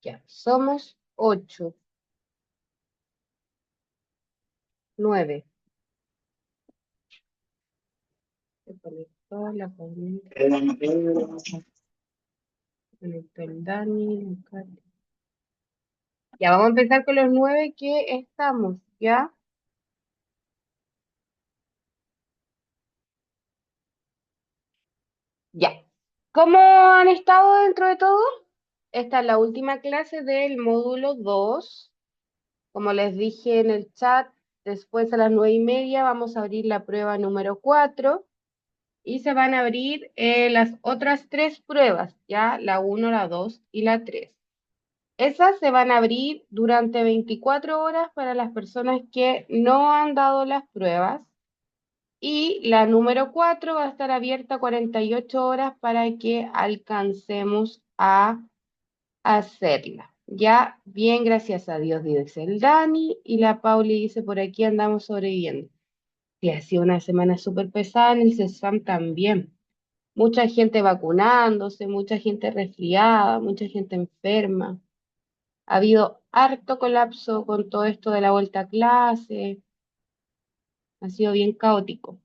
Ya, somos 8, 9. Se conectó la Paulina, se conectó el Dani, la Katy. Ya, vamos a empezar con los 9 que estamos, ¿ya? Ya. ¿Cómo han estado dentro de todo? Esta es la última clase del módulo 2. Como les dije en el chat, después a las 9:30 vamos a abrir la prueba número 4 y se van a abrir las otras tres pruebas, ¿ya? La uno, la 2 y la 3. Esas se van a abrir durante 24 horas para las personas que no han dado las pruebas y la número 4 va a estar abierta 48 horas para que alcancemos a hacerla. Ya, bien, gracias a Dios, dice el Dani, y la Pauli dice, por aquí andamos sobreviviendo. Y ha sido una semana súper pesada en el CESFAM también. Mucha gente vacunándose, mucha gente resfriada, mucha gente enferma. Ha habido harto colapso con todo esto de la vuelta a clase. Ha sido bien caótico,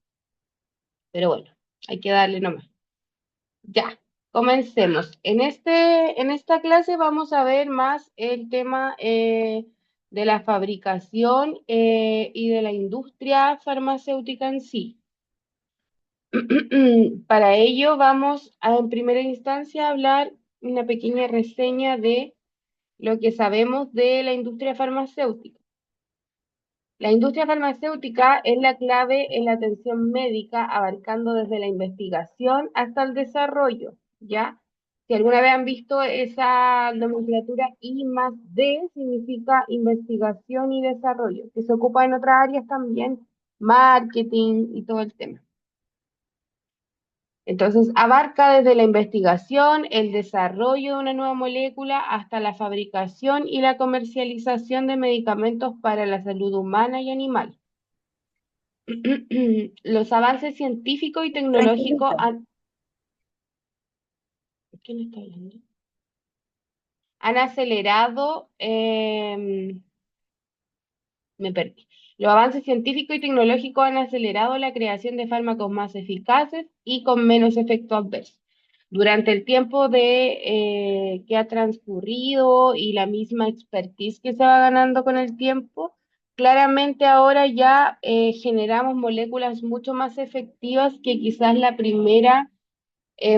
pero bueno, hay que darle nomás. Ya, comencemos. En esta clase vamos a ver más el tema de la fabricación y de la industria farmacéutica en sí. Para ello vamos a, en primera instancia, hablar una pequeña reseña de lo que sabemos de la industria farmacéutica. La industria farmacéutica es la clave en la atención médica, abarcando desde la investigación hasta el desarrollo, ¿ya? Si alguna vez han visto esa nomenclatura I más D, significa investigación y desarrollo, que se ocupa en otras áreas también, marketing y todo el tema. Entonces, abarca desde la investigación, el desarrollo de una nueva molécula, hasta la fabricación y la comercialización de medicamentos para la salud humana y animal. Los avances científicos y tecnológicos Tranquilita. han... ¿Quién está hablando? Han acelerado, me perdí. Los avances científicos y tecnológicos han acelerado la creación de fármacos más eficaces y con menos efectos adversos. Durante el tiempo que ha transcurrido y la misma expertise que se va ganando con el tiempo, claramente ahora ya generamos moléculas mucho más efectivas que quizás la primera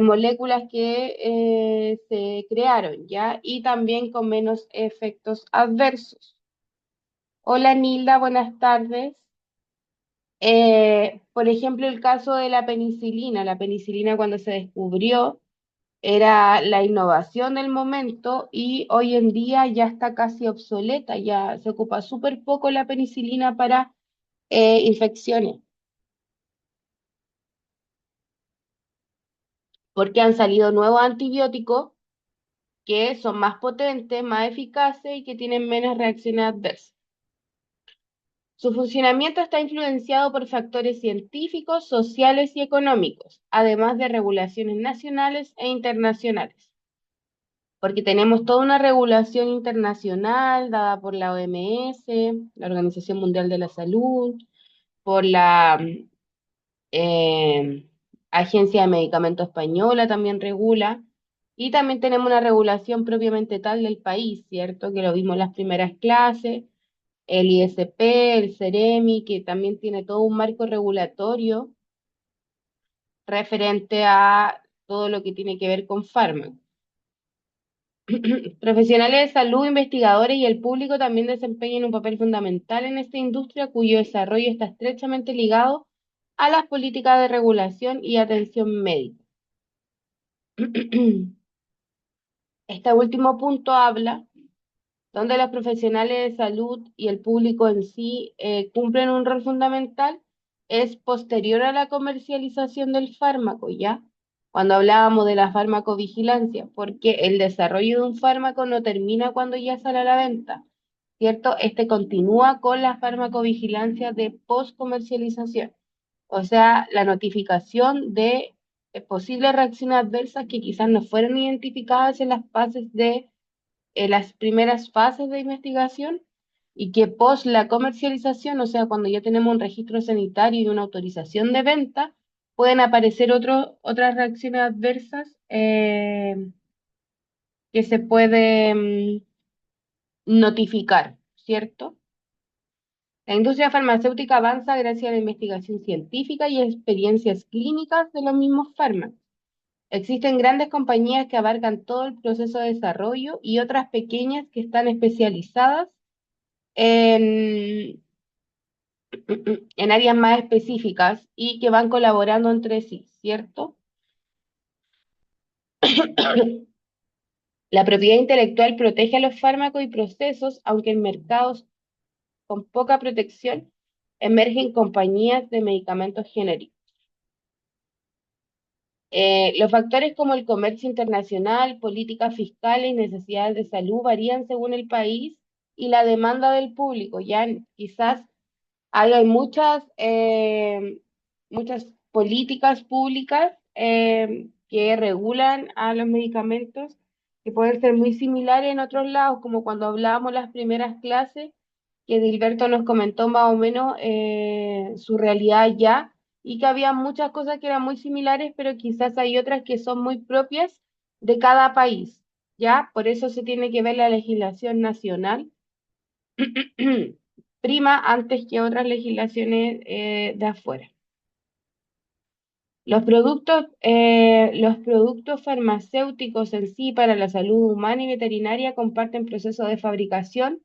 moléculas que se crearon, ¿ya? Y también con menos efectos adversos. Hola Nilda, buenas tardes. Por ejemplo, el caso de la penicilina cuando se descubrió era la innovación del momento y hoy en día ya está casi obsoleta, ya se ocupa súper poco la penicilina para infecciones, porque han salido nuevos antibióticos que son más potentes, más eficaces y que tienen menos reacciones adversas. Su funcionamiento está influenciado por factores científicos, sociales y económicos, además de regulaciones nacionales e internacionales, porque tenemos toda una regulación internacional dada por la OMS, la Organización Mundial de la Salud, por la eh, Agencia de Medicamentos Española también regula, y también tenemos una regulación propiamente tal del país, ¿cierto? Que lo vimos en las primeras clases, el ISP, el CEREMI, que también tiene todo un marco regulatorio referente a todo lo que tiene que ver con fármacos. Profesionales de salud, investigadores y el público también desempeñan un papel fundamental en esta industria cuyo desarrollo está estrechamente ligado a las políticas de regulación y atención médica. Este último punto habla donde los profesionales de salud y el público en sí cumplen un rol fundamental, es posterior a la comercialización del fármaco, ¿ya? Cuando hablábamos de la farmacovigilancia, porque el desarrollo de un fármaco no termina cuando ya sale a la venta. ¿cierto? Este continúa con la farmacovigilancia de postcomercialización, o sea, la notificación de posibles reacciones adversas que quizás no fueron identificadas en las fases de las primeras fases de investigación y que post la comercialización, o sea, cuando ya tenemos un registro sanitario y una autorización de venta, pueden aparecer otras reacciones adversas que se pueden notificar, ¿cierto? La industria farmacéutica avanza gracias a la investigación científica y experiencias clínicas de los mismos fármacos. Existen grandes compañías que abarcan todo el proceso de desarrollo y otras pequeñas que están especializadas en, en áreas más específicas y que van colaborando entre sí, ¿cierto? La propiedad intelectual protege a los fármacos y procesos, aunque en mercados con poca protección emergen compañías de medicamentos genéricos. Los factores como el comercio internacional, políticas fiscales y necesidades de salud varían según el país y la demanda del público. Ya quizás hay muchas políticas públicas que regulan a los medicamentos que pueden ser muy similares en otros lados, como cuando hablábamos las primeras clases, que Dilberto nos comentó más o menos su realidad ya, y que había muchas cosas que eran muy similares, pero quizás hay otras que son muy propias de cada país, ¿ya? Por eso se tiene que ver la legislación nacional prima antes que otras legislaciones de afuera. Los productos farmacéuticos en sí para la salud humana y veterinaria comparten procesos de fabricación,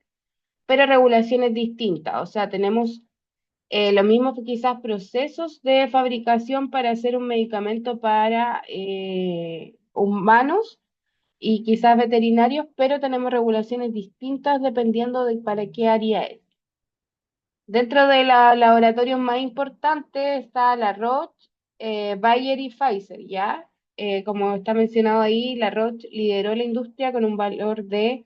pero regulaciones distintas. O sea, tenemos los mismos quizás procesos de fabricación para hacer un medicamento para humanos y quizás veterinarios, pero tenemos regulaciones distintas dependiendo de para qué área es. Dentro de los laboratorios más importantes está la Roche, Bayer y Pfizer, ¿ya? Como está mencionado ahí, la Roche lideró la industria con un valor de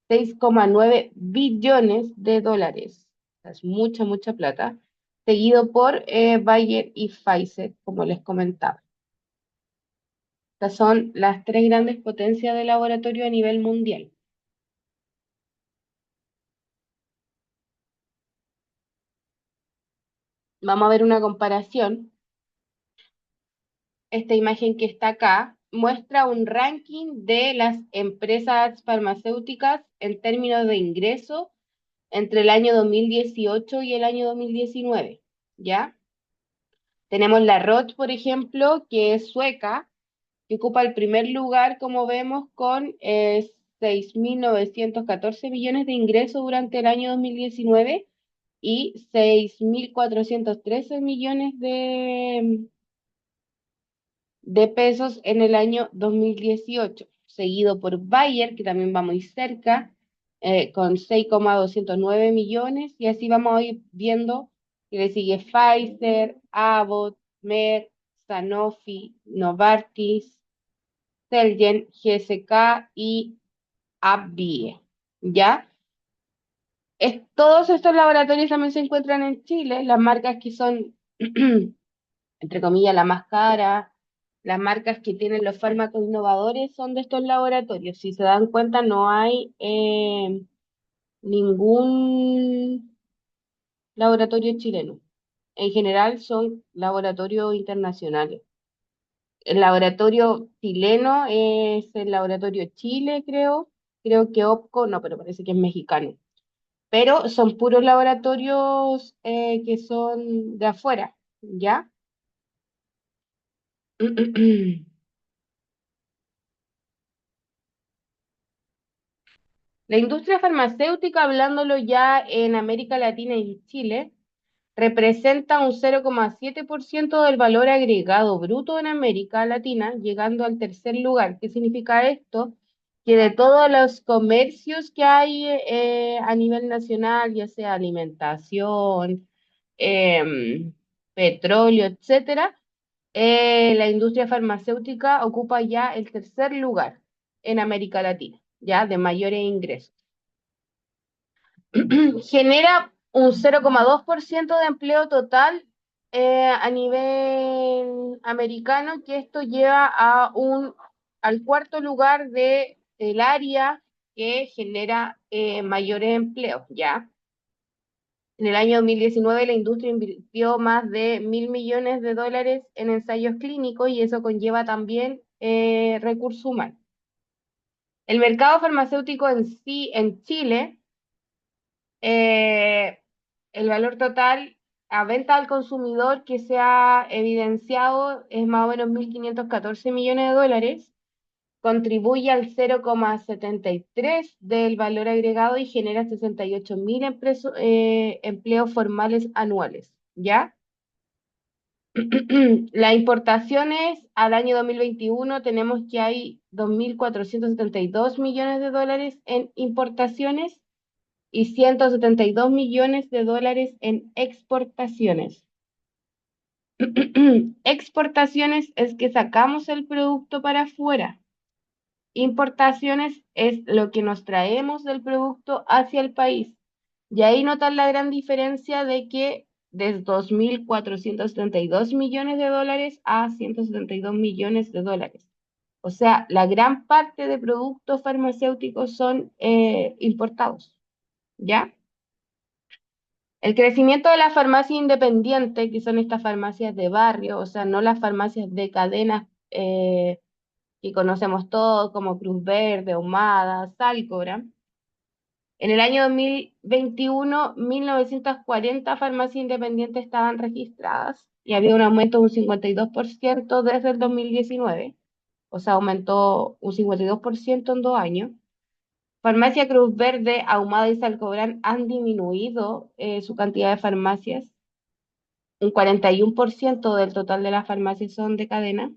6,9 billones de dólares. O sea, es mucha, mucha plata. Seguido por Bayer y Pfizer, como les comentaba. Estas son las tres grandes potencias de laboratorio a nivel mundial. Vamos a ver una comparación. Esta imagen que está acá muestra un ranking de las empresas farmacéuticas en términos de ingreso entre el año 2018 y el año 2019, ¿ya? Tenemos la Roche, por ejemplo, que es sueca, que ocupa el primer lugar, como vemos, con 6.914 millones de ingresos durante el año 2019 y 6.413 millones de pesos en el año 2018, seguido por Bayer, que también va muy cerca, con 6,209 millones, y así vamos a ir viendo que le sigue Pfizer, Abbott, Merck, Sanofi, Novartis, Celgen, GSK y AbbVie, ¿ya? Todos estos laboratorios también se encuentran en Chile, las marcas que son entre comillas, la más cara, las marcas que tienen los fármacos innovadores son de estos laboratorios. Si se dan cuenta, no hay ningún laboratorio chileno. En general son laboratorios internacionales. El laboratorio chileno es el laboratorio Chile, creo. Creo que OPCO, no, pero parece que es mexicano. Pero son puros laboratorios que son de afuera, ¿ya? La industria farmacéutica, hablándolo ya en América Latina y Chile, representa un 0,7% del valor agregado bruto en América Latina, llegando al tercer lugar. ¿Qué significa esto? Que de todos los comercios que hay a nivel nacional, ya sea alimentación, em, petróleo, etcétera, la industria farmacéutica ocupa ya el tercer lugar en América Latina, ya de mayores ingresos. Genera un 0,2% de empleo total a nivel americano, que esto lleva al cuarto lugar de el área que genera mayores empleos, ¿ya? En el año 2019 la industria invirtió más de 1.000 millones de dólares en ensayos clínicos y eso conlleva también recursos humanos. El mercado farmacéutico en sí, en Chile, eh, el valor total a venta al consumidor que se ha evidenciado es más o menos 1.514 millones de dólares, contribuye al 0,73 del valor agregado y genera 68.000 empleos formales anuales, ¿ya? Las importaciones al año 2021 tenemos que hay 2.472 millones de dólares en importaciones y 172 millones de dólares en exportaciones. Exportaciones es que sacamos el producto para afuera. Importaciones es lo que nos traemos del producto hacia el país. Y ahí notan la gran diferencia de que de 2.432 millones de dólares a 172 millones de dólares. O sea, la gran parte de productos farmacéuticos son importados, ¿ya? El crecimiento de la farmacia independiente, que son estas farmacias de barrio, o sea, no las farmacias de cadenas que conocemos todos, como Cruz Verde, Ahumada, Salcobra. En el año 2021, 1.940 farmacias independientes estaban registradas y había un aumento de un 52% desde el 2019, o sea, aumentó un 52% en 2 años. Farmacia Cruz Verde, Ahumada y Salcobrán han disminuido su cantidad de farmacias. Un 41% del total de las farmacias son de cadena.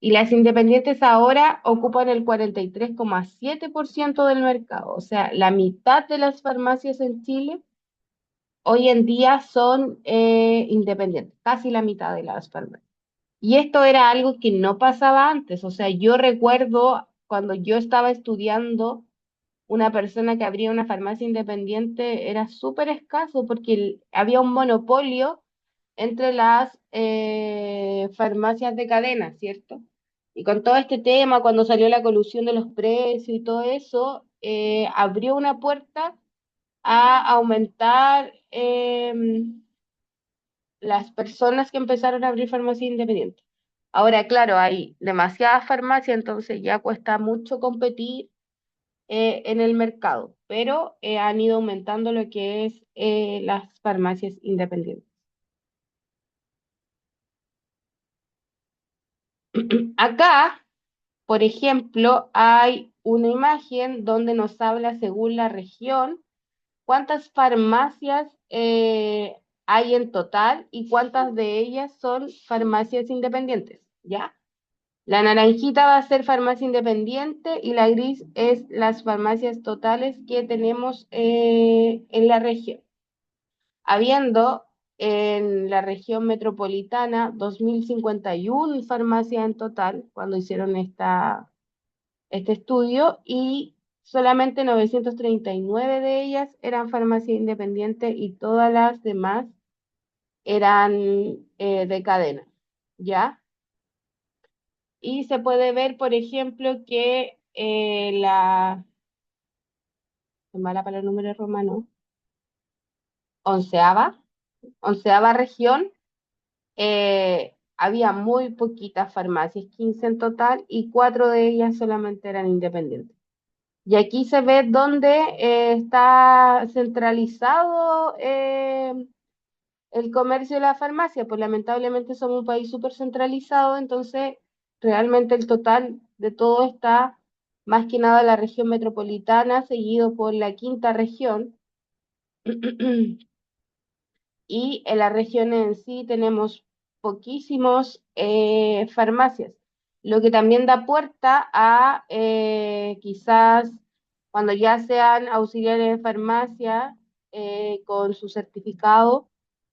Y las independientes ahora ocupan el 43,7% del mercado. O sea, la mitad de las farmacias en Chile hoy en día son independientes, casi la mitad de las farmacias. Y esto era algo que no pasaba antes. O sea, yo recuerdo cuando yo estaba estudiando, una persona que abría una farmacia independiente era súper escaso porque había un monopolio entre las farmacias de cadena, ¿cierto? Y con todo este tema, cuando salió la colusión de los precios y todo eso, abrió una puerta a aumentar las personas que empezaron a abrir farmacias independientes. Ahora, claro, hay demasiadas farmacias, entonces ya cuesta mucho competir en el mercado, pero han ido aumentando lo que es las farmacias independientes. Acá, por ejemplo, hay una imagen donde nos habla según la región cuántas farmacias hay en total y cuántas de ellas son farmacias independientes, ¿ya? La naranjita va a ser farmacia independiente y la gris es las farmacias totales que tenemos en la región, habiendo en la región metropolitana 2.051 farmacias en total cuando hicieron este estudio y solamente 939 de ellas eran farmacias independientes y todas las demás eran de cadena, ¿ya? Y se puede ver, por ejemplo, que qué mala para el número romano, onceava, onceava región, había muy poquitas farmacias, 15 en total, y 4 de ellas solamente eran independientes. Y aquí se ve dónde está centralizado el comercio de la farmacia, pues lamentablemente somos un país súper centralizado, entonces realmente el total de todo está más que nada en la región metropolitana, seguido por la quinta región. Y en la región en sí tenemos poquísimos farmacias, lo que también da puerta a quizás cuando ya sean auxiliares de farmacia con su certificado,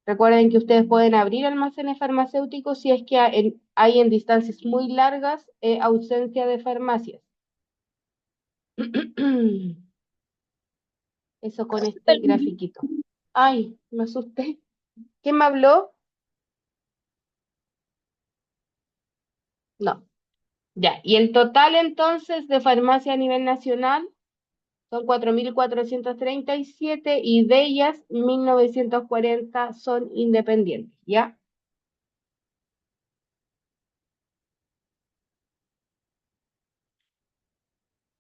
recuerden que ustedes pueden abrir almacenes farmacéuticos si es que hay en distancias muy largas ausencia de farmacias. Eso con este grafiquito. Ay, me asusté. ¿Quién me habló? No. Ya. Y el total entonces de farmacia a nivel nacional son 4.437 y de ellas 1.940 son independientes, ¿ya?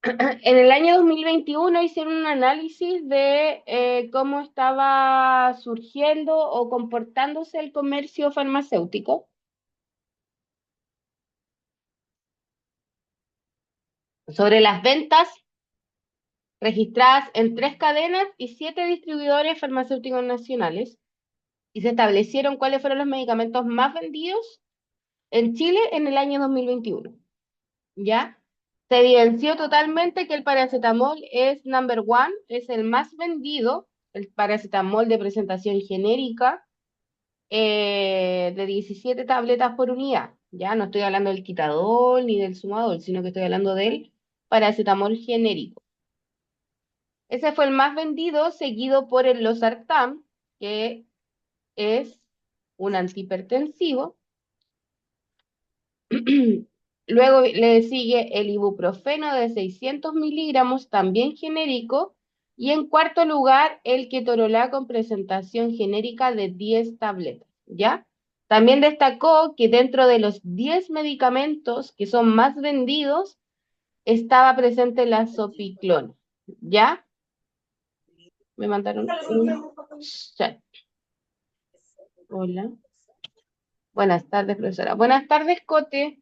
En el año 2021 hicieron un análisis de cómo estaba surgiendo o comportándose el comercio farmacéutico sobre las ventas registradas en 3 cadenas y 7 distribuidores farmacéuticos nacionales y se establecieron cuáles fueron los medicamentos más vendidos en Chile en el año 2021. ¿Ya? Se evidenció totalmente que el paracetamol es number one, es el más vendido, el paracetamol de presentación genérica, de 17 tabletas por unidad. Ya no estoy hablando del quitadol ni del sumadol, sino que estoy hablando del paracetamol genérico. Ese fue el más vendido, seguido por el losartán, que es un antihipertensivo. Luego le sigue el ibuprofeno de 600 miligramos, también genérico. Y en cuarto lugar, el ketorolá con presentación genérica de 10 tabletas, ¿ya? También destacó que dentro de los 10 medicamentos que son más vendidos, estaba presente la sopiclona, ¿ya? Me mandaron un chat. Hola. Buenas tardes, profesora. Buenas tardes, Cote.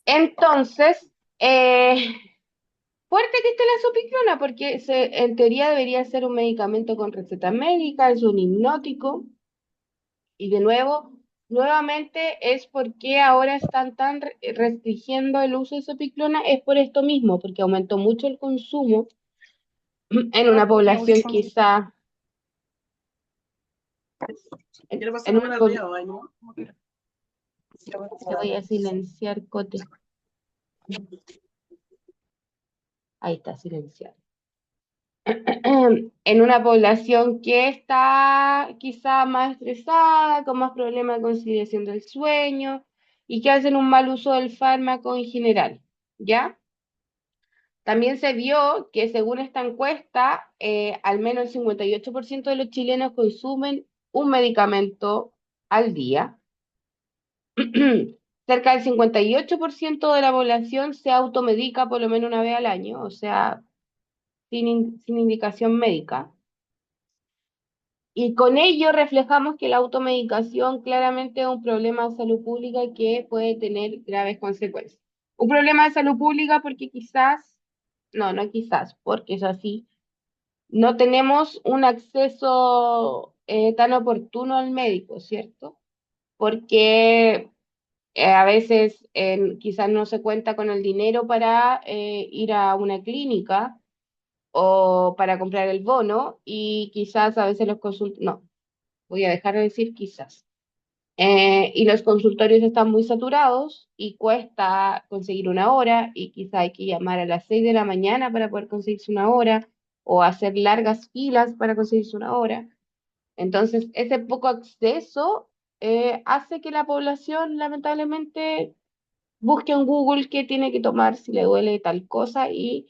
Entonces, fuerte que esté la sopiclona, porque en teoría debería ser un medicamento con receta médica, es un hipnótico, y de nuevo, nuevamente es porque ahora están tan restringiendo el uso de sopiclona, es por esto mismo, porque aumentó mucho el consumo en una población quizá, en una te voy a silenciar, Cote, ahí está silenciado. En una población que está quizá más estresada, con más problemas de conciliación del sueño y que hacen un mal uso del fármaco en general, ¿ya? También se vio que según esta encuesta, al menos el 58% de los chilenos consumen un medicamento al día. Cerca del 58% de la población se automedica por lo menos una vez al año, o sea, sin indicación médica. Y con ello reflejamos que la automedicación claramente es un problema de salud pública que puede tener graves consecuencias. Un problema de salud pública porque quizás, no, no quizás, porque es así, no tenemos un acceso tan oportuno al médico, ¿cierto? Porque a veces quizás no se cuenta con el dinero para ir a una clínica o para comprar el bono y quizás a veces los consultorios, no, voy a dejar de decir quizás. Y los consultorios están muy saturados y cuesta conseguir una hora y quizá hay que llamar a las 6 de la mañana para poder conseguirse una hora o hacer largas filas para conseguirse una hora. Entonces, ese poco acceso hace que la población lamentablemente busque en Google qué tiene que tomar si le duele tal cosa y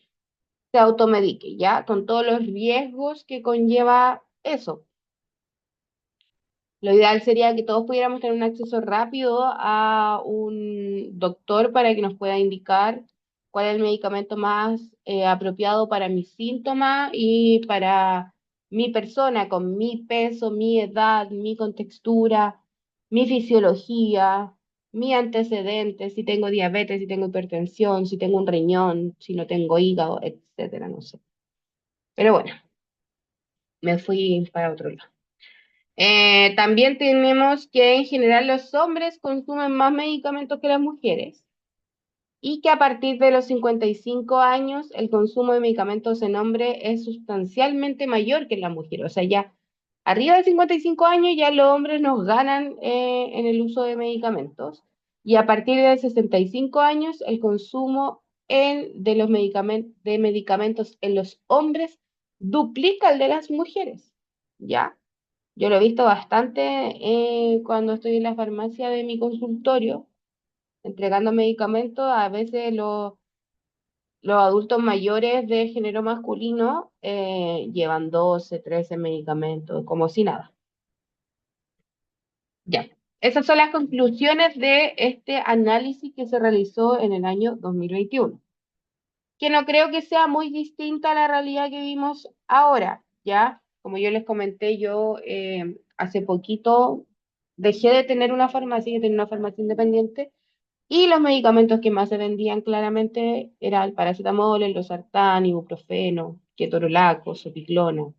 se automedique, ¿ya? Con todos los riesgos que conlleva eso. Lo ideal sería que todos pudiéramos tener un acceso rápido a un doctor para que nos pueda indicar cuál es el medicamento más apropiado para mis síntomas y para mi persona, con mi peso, mi edad, mi contextura, mi fisiología, mi antecedente, si tengo diabetes, si tengo hipertensión, si tengo un riñón, si no tengo hígado, etcétera, no sé. Pero bueno, me fui para otro lado. También tenemos que en general los hombres consumen más medicamentos que las mujeres y que a partir de los 55 años el consumo de medicamentos en hombre es sustancialmente mayor que en las mujeres. O sea, ya arriba de 55 años ya los hombres nos ganan en el uso de medicamentos y a partir de 65 años el consumo de los medicamentos en los hombres duplica el de las mujeres, ¿ya? Yo lo he visto bastante cuando estoy en la farmacia de mi consultorio, entregando medicamentos. A veces los adultos mayores de género masculino llevan 12, 13 medicamentos, como si nada. Ya. Esas son las conclusiones de este análisis que se realizó en el año 2021, que no creo que sea muy distinta a la realidad que vimos ahora, ¿ya? Como yo les comenté, yo hace poquito dejé de tener una farmacia, yo tenía una farmacia independiente, y los medicamentos que más se vendían claramente era el paracetamol, el losartán, ibuprofeno, ketorolaco, sopiclona,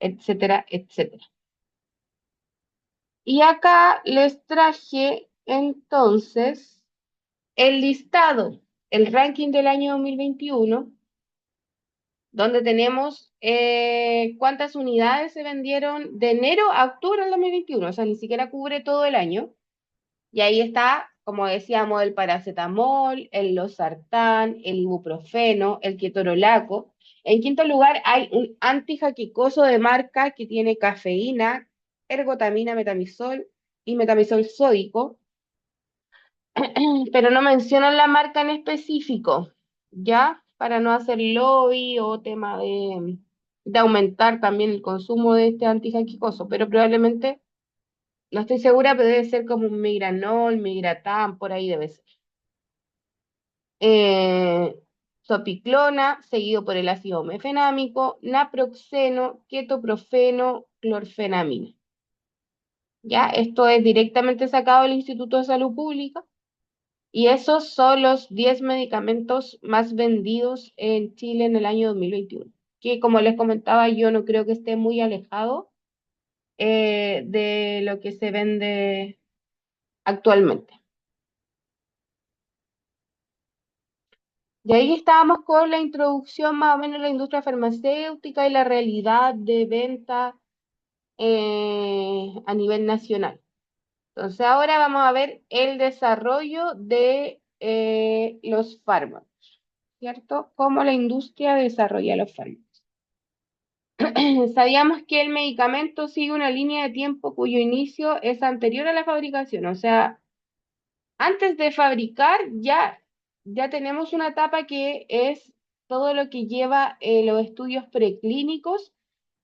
etcétera, etcétera. Y acá les traje entonces el listado, el ranking del año 2021, donde tenemos cuántas unidades se vendieron de enero a octubre del 2021, o sea, ni siquiera cubre todo el año. Y ahí está, como decíamos, el paracetamol, el losartán, el ibuprofeno, el ketorolaco. En quinto lugar, hay un antijaquicoso de marca que tiene cafeína, ergotamina, metamizol y metamizol sódico, pero no mencionan la marca en específico, ¿ya? Para no hacer lobby o tema de aumentar también el consumo de este antijaquicoso, pero probablemente, no estoy segura, pero debe ser como un migranol, migratán, por ahí debe ser. eh, Sopiclona, seguido por el ácido mefenámico, naproxeno, ketoprofeno, clorfenamina. ¿Ya? Esto es directamente sacado del Instituto de Salud Pública y esos son los 10 medicamentos más vendidos en Chile en el año 2021, que como les comentaba, yo no creo que esté muy alejado de lo que se vende actualmente. Y ahí estábamos con la introducción más o menos de la industria farmacéutica y la realidad de venta a nivel nacional. Entonces ahora vamos a ver el desarrollo de los fármacos, ¿cierto? Cómo la industria desarrolla los fármacos. Sabíamos que el medicamento sigue una línea de tiempo cuyo inicio es anterior a la fabricación, o sea, antes de fabricar ya tenemos una etapa que es todo lo que lleva los estudios preclínicos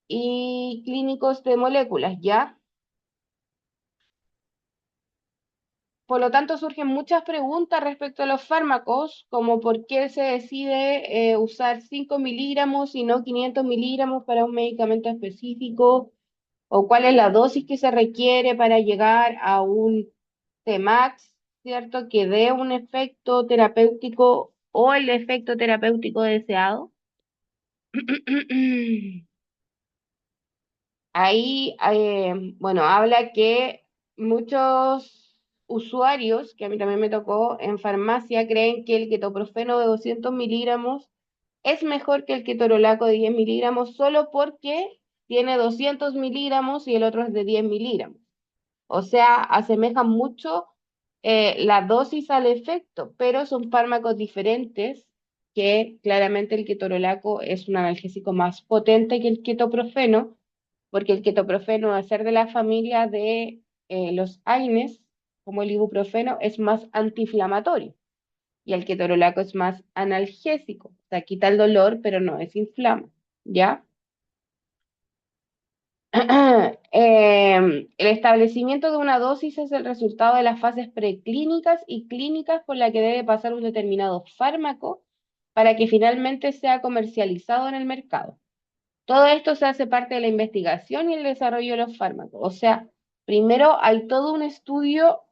y clínicos de moléculas, ¿ya? Por lo tanto, surgen muchas preguntas respecto a los fármacos, como por qué se decide usar 5 miligramos y no 500 miligramos para un medicamento específico, o cuál es la dosis que se requiere para llegar a un Tmax, ¿cierto? Que dé un efecto terapéutico o el efecto terapéutico deseado. Ahí, bueno, habla que muchos usuarios, que a mí también me tocó en farmacia, creen que el ketoprofeno de 200 miligramos es mejor que el ketorolaco de 10 miligramos solo porque tiene 200 miligramos y el otro es de 10 miligramos. O sea, asemejan mucho la dosis al efecto, pero son fármacos diferentes que claramente el ketorolaco es un analgésico más potente que el ketoprofeno, porque el ketoprofeno, al ser de la familia de los AINES, como el ibuprofeno, es más antiinflamatorio y el ketorolaco es más analgésico, o sea, quita el dolor, pero no es inflama, ¿ya? El establecimiento de una dosis es el resultado de las fases preclínicas y clínicas por la que debe pasar un determinado fármaco para que finalmente sea comercializado en el mercado. Todo esto se hace parte de la investigación y el desarrollo de los fármacos. O sea, primero hay todo un estudio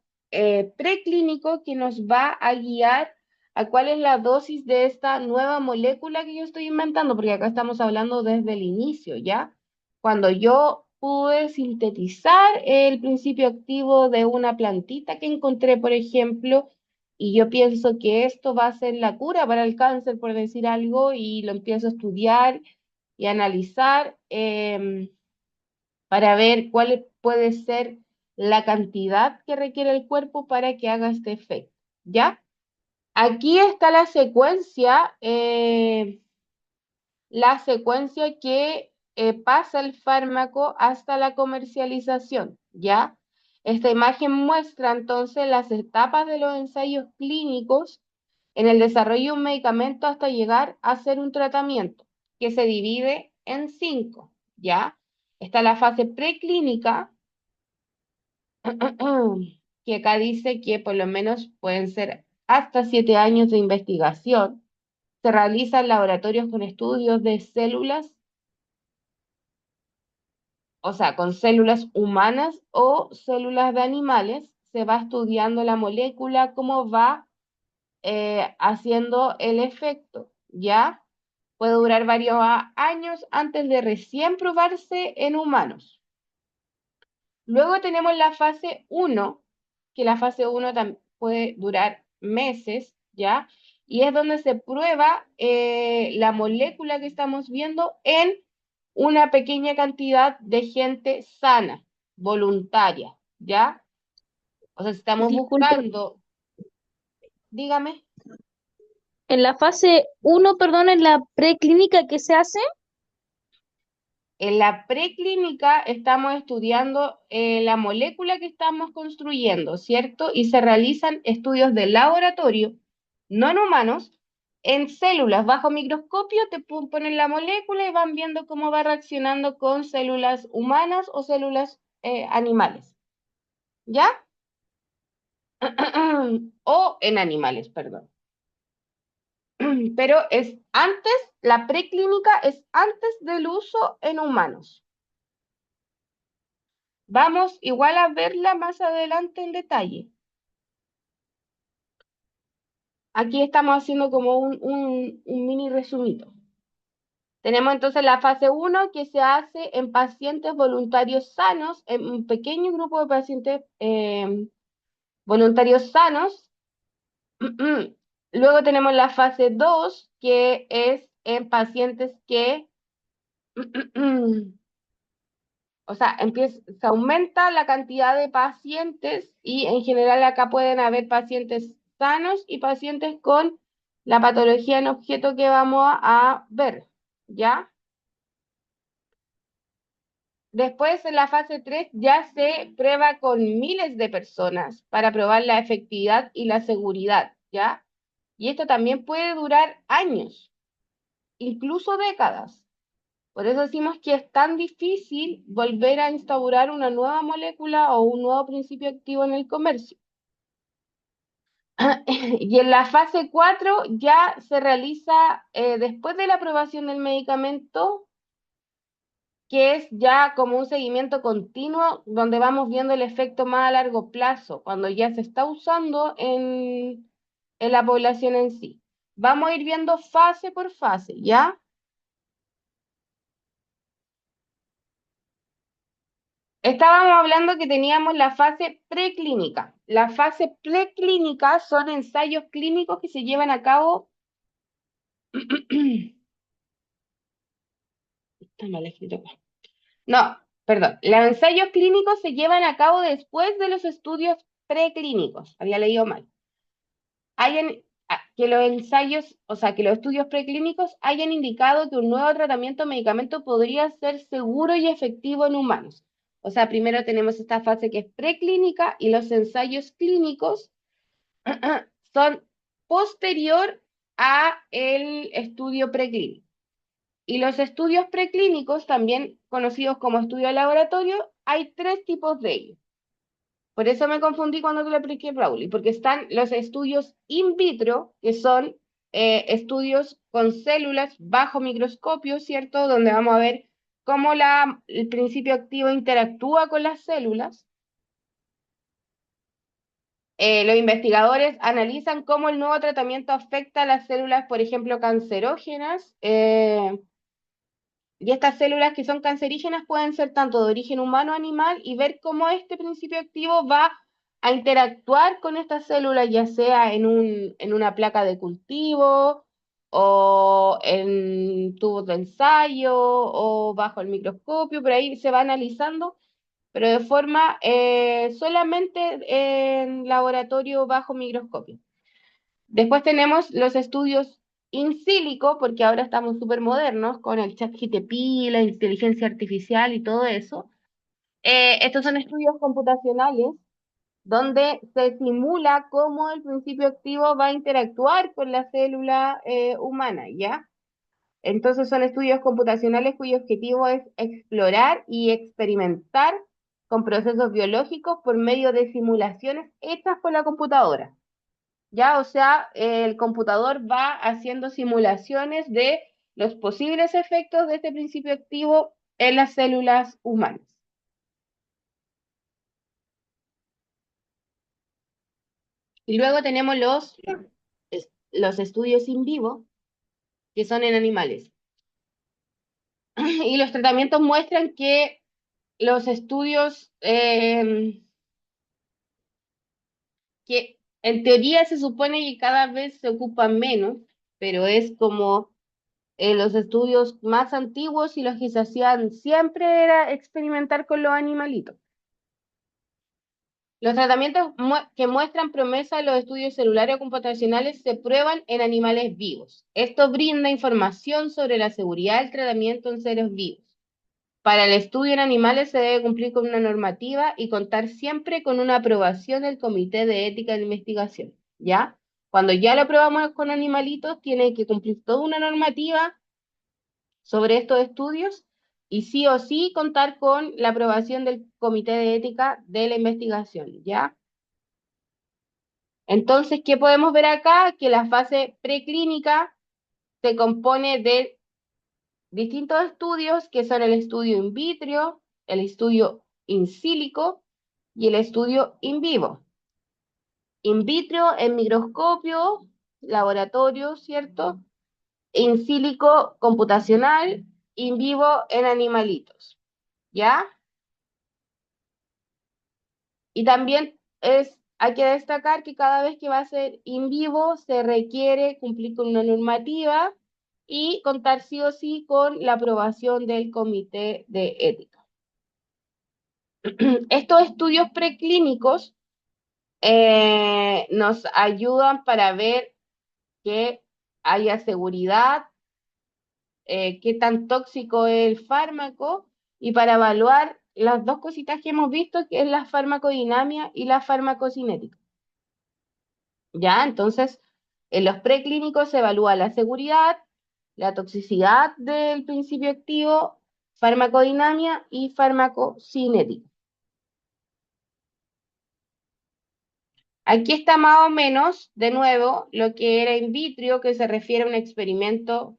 preclínico que nos va a guiar a cuál es la dosis de esta nueva molécula que yo estoy inventando, porque acá estamos hablando desde el inicio, ¿ya? Cuando yo pude sintetizar el principio activo de una plantita que encontré, por ejemplo, y yo pienso que esto va a ser la cura para el cáncer, por decir algo, y lo empiezo a estudiar y analizar para ver cuál puede ser la cantidad que requiere el cuerpo para que haga este efecto, ¿ya? Aquí está la secuencia que pasa el fármaco hasta la comercialización, ¿ya? Esta imagen muestra entonces las etapas de los ensayos clínicos en el desarrollo de un medicamento hasta llegar a ser un tratamiento, que se divide en cinco, ¿ya? Está la fase preclínica, que acá dice que por lo menos pueden ser hasta 7 años de investigación. Se realizan laboratorios con estudios de células, o sea, con células humanas o células de animales. Se va estudiando la molécula, cómo va haciendo el efecto, ¿ya? Puede durar varios años antes de recién probarse en humanos. Luego tenemos la fase uno, que la fase uno puede durar meses, ¿ya? Y es donde se prueba la molécula que estamos viendo en una pequeña cantidad de gente sana, voluntaria, ¿ya? O sea, si estamos Disculpe, buscando, dígame. en la fase uno, perdón, en la preclínica, ¿qué se hace? En la preclínica estamos estudiando la molécula que estamos construyendo, ¿cierto? Y se realizan estudios de laboratorio, no en humanos, en células bajo microscopio, te ponen la molécula y van viendo cómo va reaccionando con células humanas o células animales, ¿ya? O en animales, perdón. Pero es antes, la preclínica es antes del uso en humanos. Vamos igual a verla más adelante en detalle. Aquí estamos haciendo como un mini resumito. Tenemos entonces la fase uno que se hace en pacientes voluntarios sanos, en un pequeño grupo de pacientes voluntarios sanos. Luego tenemos la fase 2 que es en pacientes que o sea, se aumenta la cantidad de pacientes y en general acá pueden haber pacientes sanos y pacientes con la patología en objeto que vamos a ver, ¿ya? Después, en la fase 3 ya se prueba con miles de personas para probar la efectividad y la seguridad, ¿ya? Y esto también puede durar años, incluso décadas. Por eso decimos que es tan difícil volver a instaurar una nueva molécula o un nuevo principio activo en el comercio. Y en la fase 4 ya se realiza, después de la aprobación del medicamento, que es ya como un seguimiento continuo donde vamos viendo el efecto más a largo plazo, cuando ya se está usando en la población en sí. Vamos a ir viendo fase por fase, ¿ya? Estábamos hablando que teníamos la fase preclínica. La fase preclínica son ensayos clínicos que se llevan a cabo. Está mal escrito acá. No, perdón. Los ensayos clínicos se llevan a cabo después de los estudios preclínicos. Había leído mal. Que los ensayos, o sea, que los estudios preclínicos hayan indicado que un nuevo tratamiento o medicamento podría ser seguro y efectivo en humanos. O sea, primero tenemos esta fase que es preclínica y los ensayos clínicos son posterior a el estudio preclínico. Y los estudios preclínicos, también conocidos como estudio de laboratorio, hay tres tipos de ellos. Por eso me confundí cuando te lo expliqué, Pauli, porque están los estudios in vitro, que son estudios con células bajo microscopio, ¿cierto? Donde vamos a ver cómo el principio activo interactúa con las células. Los investigadores analizan cómo el nuevo tratamiento afecta a las células, por ejemplo, cancerógenas, y estas células que son cancerígenas pueden ser tanto de origen humano o animal, y ver cómo este principio activo va a interactuar con estas células, ya sea en una placa de cultivo o en tubos de ensayo o bajo el microscopio, por ahí se va analizando, pero de forma solamente en laboratorio bajo microscopio. Después tenemos los estudios in silico, porque ahora estamos súper modernos con el chat GTP, la inteligencia artificial y todo eso. Estos son estudios computacionales donde se simula cómo el principio activo va a interactuar con la célula humana, ¿ya? Entonces son estudios computacionales cuyo objetivo es explorar y experimentar con procesos biológicos por medio de simulaciones hechas por la computadora. ¿Ya? O sea, el computador va haciendo simulaciones de los posibles efectos de este principio activo en las células humanas. Y luego tenemos los estudios in vivo, que son en animales. Y los tratamientos muestran que los estudios que en teoría se supone que cada vez se ocupan menos, pero es como los estudios más antiguos y los que se hacían siempre era experimentar con los animalitos. Los tratamientos que muestran promesa en los estudios celulares o computacionales se prueban en animales vivos. Esto brinda información sobre la seguridad del tratamiento en seres vivos. Para el estudio en animales se debe cumplir con una normativa y contar siempre con una aprobación del Comité de Ética de Investigación, ¿ya? Cuando ya lo aprobamos con animalitos, tiene que cumplir toda una normativa sobre estos estudios y sí o sí contar con la aprobación del Comité de Ética de la Investigación, ¿ya? Entonces, ¿qué podemos ver acá? Que la fase preclínica se compone de distintos estudios que son el estudio in vitro, el estudio in silico y el estudio in vivo. In vitro en microscopio, laboratorio, ¿cierto? In silico computacional, in vivo en animalitos, ¿ya? Y también hay que destacar que cada vez que va a ser in vivo se requiere cumplir con una normativa y contar sí o sí con la aprobación del Comité de Ética. Estos estudios preclínicos nos ayudan para ver que haya seguridad, qué tan tóxico es el fármaco y para evaluar las dos cositas que hemos visto, que es la farmacodinamia y la farmacocinética. ¿Ya? Entonces, en los preclínicos se evalúa la seguridad, la toxicidad del principio activo, farmacodinamia y farmacocinética. Aquí está más o menos, de nuevo, lo que era in vitro, que se refiere a un experimento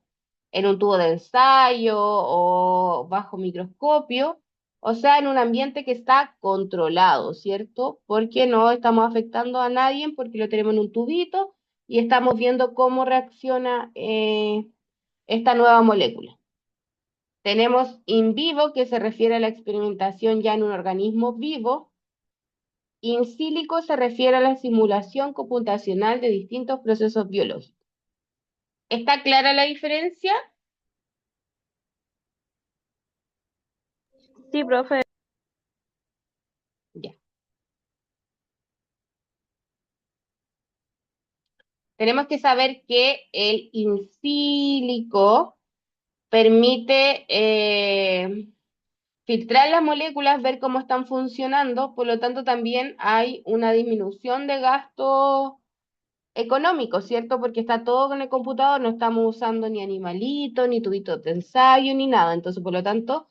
en un tubo de ensayo o bajo microscopio, o sea, en un ambiente que está controlado, ¿cierto? Porque no estamos afectando a nadie, porque lo tenemos en un tubito y estamos viendo cómo reacciona esta nueva molécula. Tenemos in vivo, que se refiere a la experimentación ya en un organismo vivo. In silico se refiere a la simulación computacional de distintos procesos biológicos. ¿Está clara la diferencia? Sí, profe. Ya. Tenemos que saber que el in silico permite filtrar las moléculas, ver cómo están funcionando, por lo tanto también hay una disminución de gasto económico, ¿cierto? Porque está todo con el computador, no estamos usando ni animalitos, ni tubitos de ensayo, ni nada. Entonces, por lo tanto,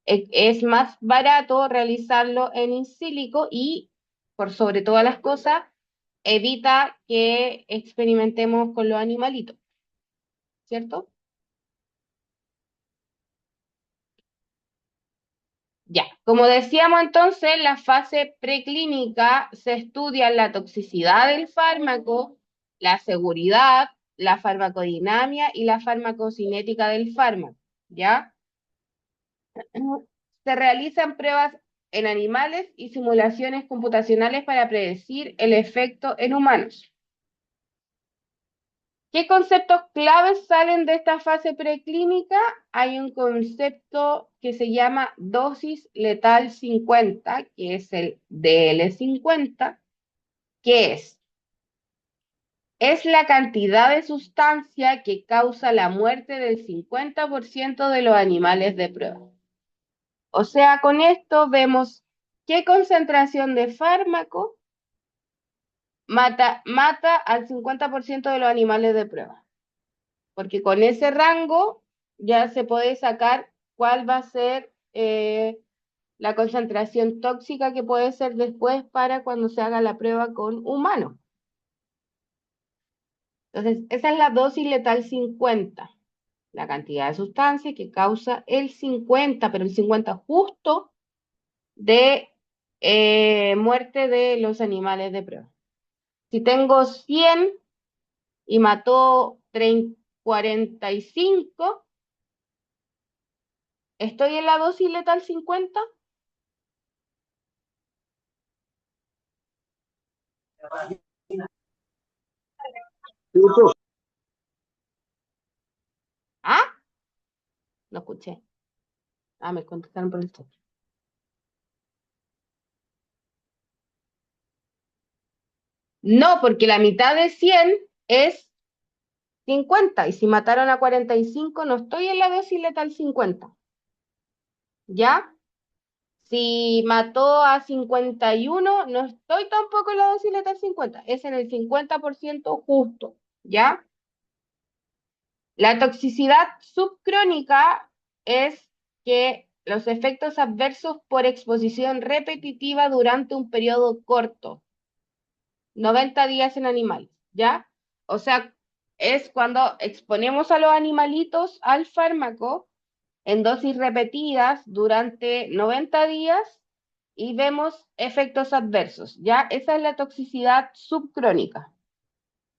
es más barato realizarlo en in silico y, por sobre todas las cosas, evita que experimentemos con los animalitos, ¿cierto? Ya, como decíamos entonces, en la fase preclínica se estudia la toxicidad del fármaco, la seguridad, la farmacodinamia y la farmacocinética del fármaco, ¿ya? Se realizan pruebas en animales y simulaciones computacionales para predecir el efecto en humanos. ¿Qué conceptos claves salen de esta fase preclínica? Hay un concepto que se llama dosis letal 50, que es el DL50, que es es la cantidad de sustancia que causa la muerte del 50% de los animales de prueba. O sea, con esto vemos qué concentración de fármaco mata al 50% de los animales de prueba. Porque con ese rango ya se puede sacar cuál va a ser la concentración tóxica que puede ser después para cuando se haga la prueba con humanos. Entonces, esa es la dosis letal 50, la cantidad de sustancia que causa el 50, pero el 50 justo de muerte de los animales de prueba. Si tengo 100 y mató 45, ¿estoy en la dosis letal 50? ¿Ah? No escuché. Ah, me contestaron por el chat. No, porque la mitad de 100 es 50 y si mataron a 45 no estoy en la dosis letal 50. ¿Ya? Si mató a 51 no estoy tampoco en la dosis letal 50. Es en el 50% justo. ¿Ya? La toxicidad subcrónica es que los efectos adversos por exposición repetitiva durante un periodo corto, 90 días en animales, ¿ya? O sea, es cuando exponemos a los animalitos al fármaco en dosis repetidas durante 90 días y vemos efectos adversos, ¿ya? Esa es la toxicidad subcrónica.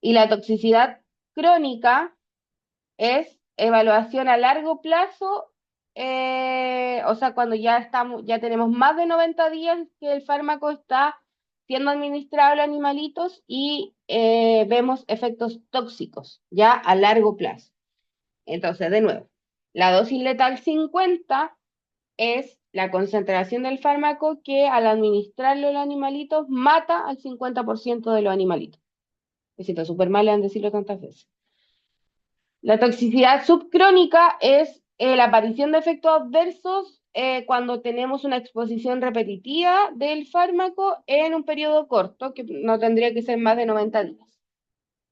Y la toxicidad crónica es evaluación a largo plazo, o sea, cuando ya tenemos más de 90 días que el fármaco está siendo administrado a los animalitos y vemos efectos tóxicos ya a largo plazo. Entonces, de nuevo, la dosis letal 50 es la concentración del fármaco que al administrarlo a los animalitos mata al 50% de los animalitos. Me siento súper mal en decirlo tantas veces. La toxicidad subcrónica es la aparición de efectos adversos cuando tenemos una exposición repetitiva del fármaco en un periodo corto, que no tendría que ser más de 90 días.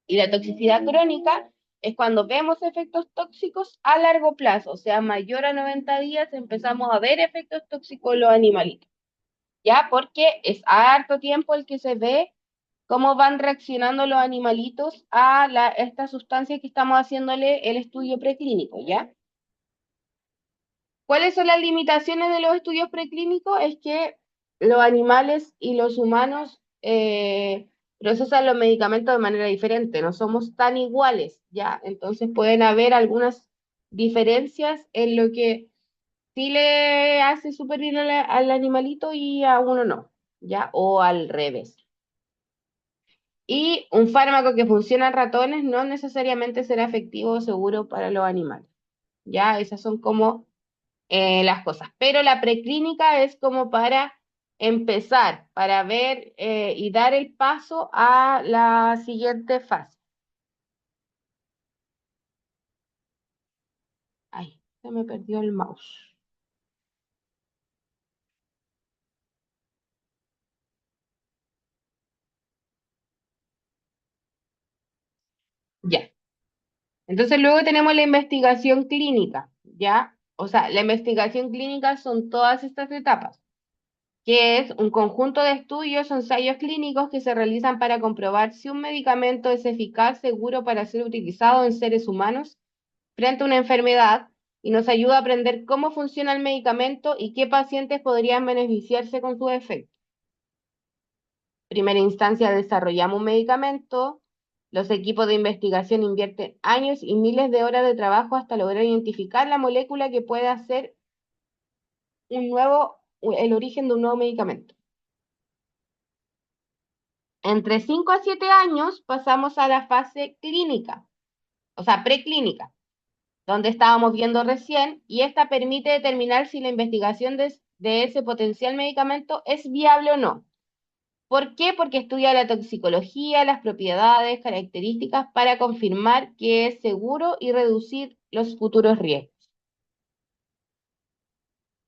Y la toxicidad crónica es cuando vemos efectos tóxicos a largo plazo, o sea, mayor a 90 días empezamos a ver efectos tóxicos en los animalitos, ¿ya? Porque es harto tiempo el que se ve cómo van reaccionando los animalitos a esta sustancia que estamos haciéndole el estudio preclínico, ¿ya? ¿Cuáles son las limitaciones de los estudios preclínicos? Es que los animales y los humanos procesan los medicamentos de manera diferente, no somos tan iguales, ¿ya? Entonces pueden haber algunas diferencias en lo que sí le hace súper bien al animalito y a uno no, ¿ya? O al revés. Y un fármaco que funciona en ratones no necesariamente será efectivo o seguro para los animales. Ya, esas son como las cosas. Pero la preclínica es como para empezar, para ver y dar el paso a la siguiente fase. Ay, se me perdió el mouse. Ya. Entonces luego tenemos la investigación clínica, ¿ya? O sea, la investigación clínica son todas estas etapas, que es un conjunto de estudios o ensayos clínicos que se realizan para comprobar si un medicamento es eficaz, seguro para ser utilizado en seres humanos frente a una enfermedad y nos ayuda a aprender cómo funciona el medicamento y qué pacientes podrían beneficiarse con su efecto. Primera instancia, desarrollamos un medicamento. Los equipos de investigación invierten años y miles de horas de trabajo hasta lograr identificar la molécula que puede hacer el origen de un nuevo medicamento. Entre 5 a 7 años pasamos a la fase clínica, o sea, preclínica, donde estábamos viendo recién, y esta permite determinar si la investigación de ese potencial medicamento es viable o no. ¿Por qué? Porque estudia la toxicología, las propiedades, características para confirmar que es seguro y reducir los futuros riesgos.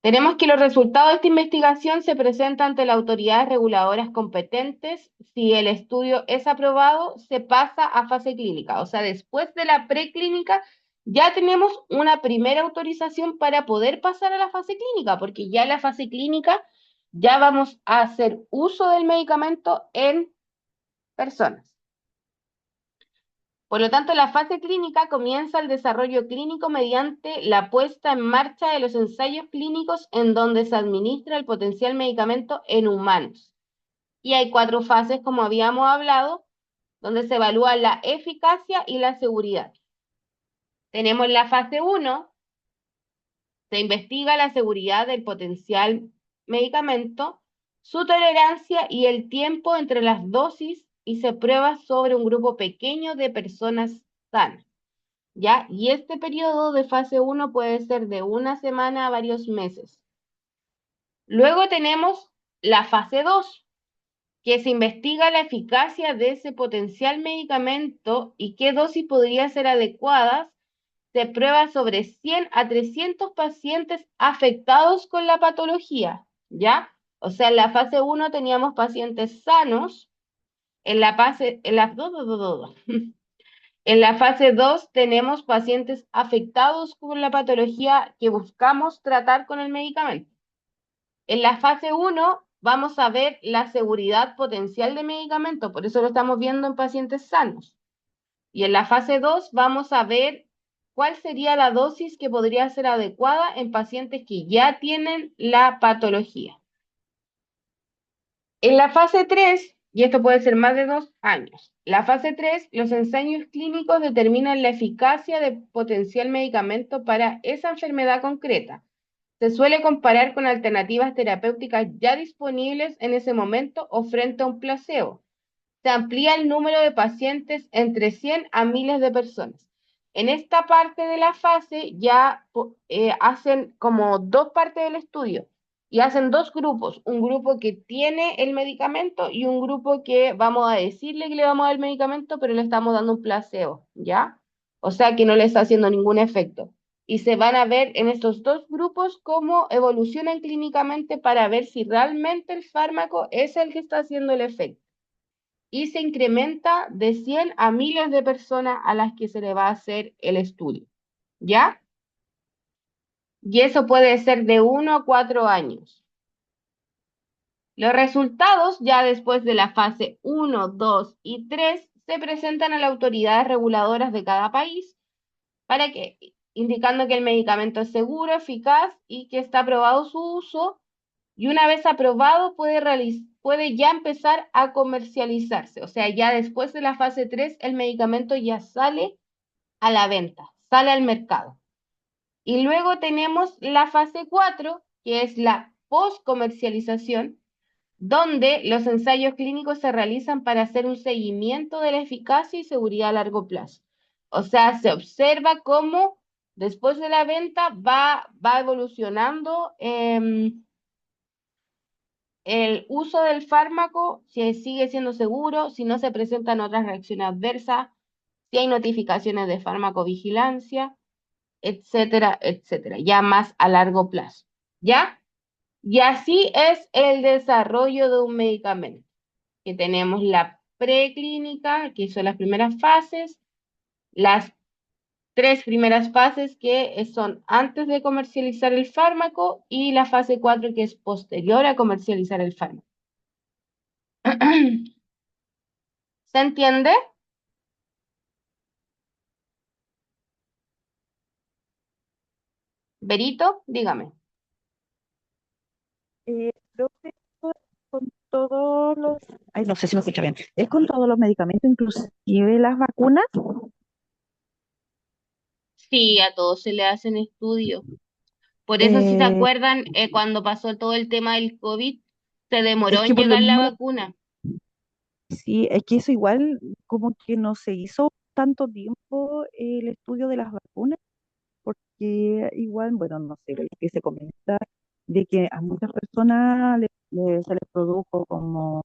Tenemos que los resultados de esta investigación se presentan ante las autoridades reguladoras competentes. Si el estudio es aprobado, se pasa a fase clínica. O sea, después de la preclínica, ya tenemos una primera autorización para poder pasar a la fase clínica, porque ya en la fase clínica ya vamos a hacer uso del medicamento en personas. Por lo tanto, la fase clínica comienza el desarrollo clínico mediante la puesta en marcha de los ensayos clínicos en donde se administra el potencial medicamento en humanos. Y hay 4 fases, como habíamos hablado, donde se evalúa la eficacia y la seguridad. Tenemos la fase 1, se investiga la seguridad del potencial medicamento, su tolerancia y el tiempo entre las dosis y se prueba sobre un grupo pequeño de personas sanas. ¿Ya? Y este periodo de fase 1 puede ser de una semana a varios meses. Luego tenemos la fase 2, que se investiga la eficacia de ese potencial medicamento y qué dosis podría ser adecuadas. Se prueba sobre 100 a 300 pacientes afectados con la patología, ¿ya? O sea, en la fase 1 teníamos pacientes sanos, en la fase, en las dos. En la fase 2 tenemos pacientes afectados con la patología que buscamos tratar con el medicamento. En la fase 1 vamos a ver la seguridad potencial del medicamento, por eso lo estamos viendo en pacientes sanos. Y en la fase 2 vamos a ver cuál sería la dosis que podría ser adecuada en pacientes que ya tienen la patología. En la fase 3, y esto puede ser más de 2 años, la fase 3, los ensayos clínicos determinan la eficacia de potencial medicamento para esa enfermedad concreta. Se suele comparar con alternativas terapéuticas ya disponibles en ese momento o frente a un placebo. Se amplía el número de pacientes entre 100 a miles de personas. En esta parte de la fase ya hacen como 2 partes del estudio y hacen 2 grupos, un grupo que tiene el medicamento y un grupo que vamos a decirle que le vamos a dar el medicamento, pero le estamos dando un placebo, ¿ya? O sea que no le está haciendo ningún efecto. Y se van a ver en estos 2 grupos cómo evolucionan clínicamente para ver si realmente el fármaco es el que está haciendo el efecto y se incrementa de 100 a miles de personas a las que se le va a hacer el estudio, ¿ya? Y eso puede ser de 1 a 4 años. Los resultados, ya después de la fase 1, 2 y 3, se presentan a las autoridades reguladoras de cada país para que, indicando que el medicamento es seguro, eficaz y que está aprobado su uso, y una vez aprobado puede ya empezar a comercializarse. O sea, ya después de la fase 3 el medicamento ya sale a la venta, sale al mercado. Y luego tenemos la fase 4 que es la postcomercialización, donde los ensayos clínicos se realizan para hacer un seguimiento de la eficacia y seguridad a largo plazo. O sea, se observa cómo después de la venta va evolucionando el uso del fármaco, si sigue siendo seguro, si no se presentan otras reacciones adversas, si hay notificaciones de farmacovigilancia, etcétera, etcétera, ya más a largo plazo, ¿ya? Y así es el desarrollo de un medicamento, que tenemos la preclínica, que son las primeras fases, las 3 primeras fases que son antes de comercializar el fármaco y la fase 4 que es posterior a comercializar el fármaco. ¿Se entiende? Berito, dígame. Creo que esto es con todos los, ay, no sé si me escucha bien, es con todos los medicamentos, inclusive las vacunas. Sí, a todos se le hacen estudios. Por eso, si se Eh, acuerdan, cuando pasó todo el tema del COVID, se es demoró que en por lo llegar la mismo, vacuna. sí, es que eso igual como que no se hizo tanto tiempo el estudio de las vacunas, porque igual, bueno, no sé, lo que se comenta de que a muchas personas se les produjo como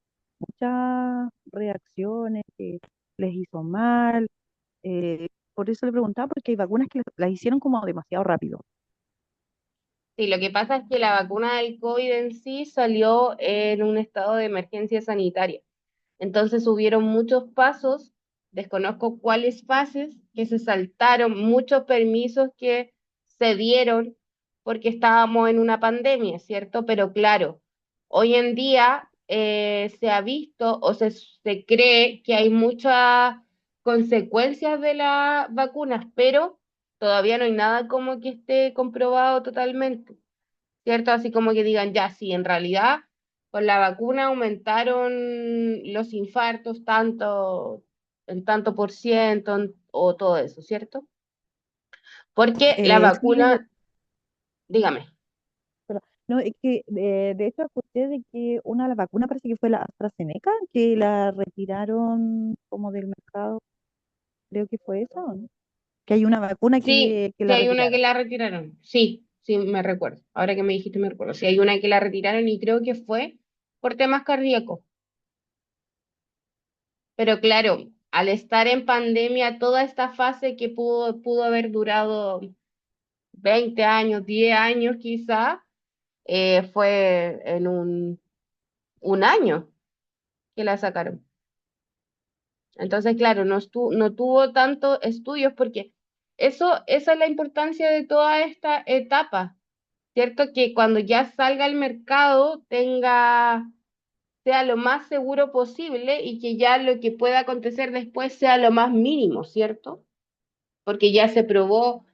muchas reacciones que les hizo mal. Por eso le preguntaba, porque hay vacunas que las hicieron como demasiado rápido. Sí, lo que pasa es que la vacuna del COVID en sí salió en un estado de emergencia sanitaria. Entonces hubieron muchos pasos, desconozco cuáles fases, que se saltaron, muchos permisos que se dieron porque estábamos en una pandemia, ¿cierto? Pero claro, hoy en día se ha visto o se cree que hay muchas consecuencias de las vacunas, pero todavía no hay nada como que esté comprobado totalmente. ¿Cierto? Así como que digan, ya, sí, en realidad con la vacuna aumentaron los infartos tanto, en tanto por ciento o todo eso, ¿cierto? Porque la Sí, vacuna, dígame, pero- no, es que de hecho escuché de que una de las vacunas parece que fue la AstraZeneca, que la retiraron como del mercado, creo que fue eso, ¿o no? Que hay una vacuna sí, que sí la hay una que retiraron. la retiraron, sí, sí, me recuerdo, ahora que me dijiste me recuerdo, sí hay una que la retiraron y creo que fue por temas cardíacos, pero claro, al estar en pandemia, toda esta fase que pudo haber durado 20 años, 10 años quizá, fue en un año que la sacaron. Entonces, claro, no tuvo tantos estudios porque esa es la importancia de toda esta etapa, ¿cierto? Que cuando ya salga al mercado sea lo más seguro posible y que ya lo que pueda acontecer después sea lo más mínimo, ¿cierto? Porque ya se probó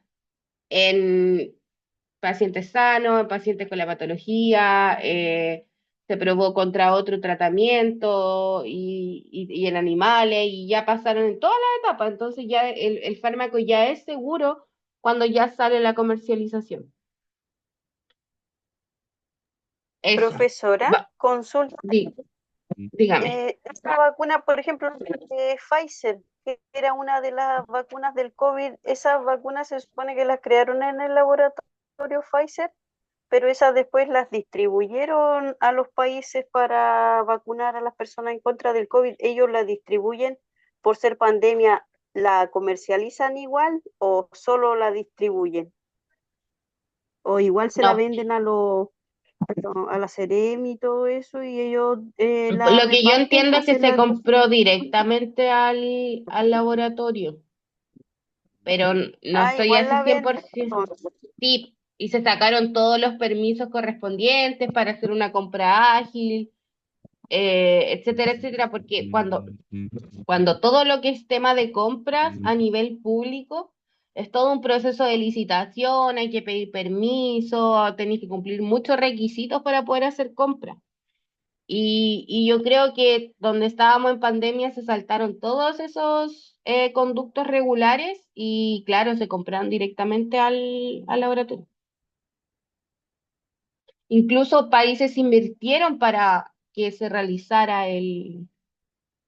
en pacientes sanos, pacientes con la patología, se probó contra otro tratamiento y en animales y ya pasaron en todas las etapas, entonces ya el fármaco ya es seguro cuando ya sale la comercialización. Eso. Profesora, Va- consulta. di- dígame. Esta vacuna, por ejemplo, de Pfizer, que era una de las vacunas del COVID, esas vacunas se supone que las crearon en el laboratorio Pfizer, pero esas después las distribuyeron a los países para vacunar a las personas en contra del COVID. Ellos la distribuyen por ser pandemia, ¿la comercializan igual o solo la distribuyen? O igual se la No, venden a la Ceremi y todo eso, y ellos la lo que yo reparten entiendo o es que se se la compró distribuyen. directamente al laboratorio, pero no Ah, estoy igual así la cien venden por ciento. entonces. Sí, y se sacaron todos los permisos correspondientes para hacer una compra ágil, etcétera, etcétera, porque cuando todo lo que es tema de compras a nivel público es todo un proceso de licitación, hay que pedir permiso, tenéis que cumplir muchos requisitos para poder hacer compras. Y yo creo que donde estábamos en pandemia se saltaron todos esos conductos regulares y claro, se compraron directamente al laboratorio. Incluso países invirtieron para que se realizara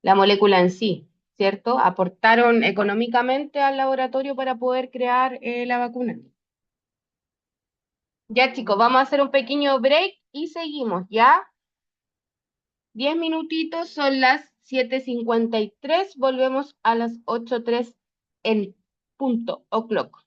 la molécula en sí, ¿cierto? Aportaron económicamente al laboratorio para poder crear la vacuna. Ya chicos, vamos a hacer un pequeño break y seguimos, ¿ya? 10 minutitos, son las 7:53, volvemos a las 8:03 en punto, o'clock.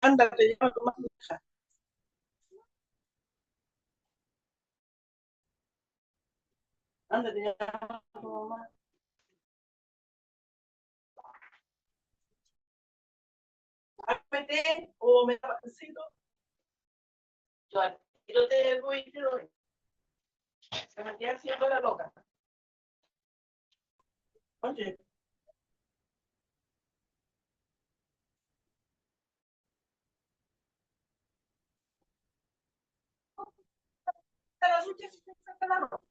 Ándate, ya no tomas. Ándate, ya no tomas. Ápete, o me da pasito. Yo al tiro te voy y te doy. Se me queda haciendo la loca. Oye, te la suya si te saca la ropa.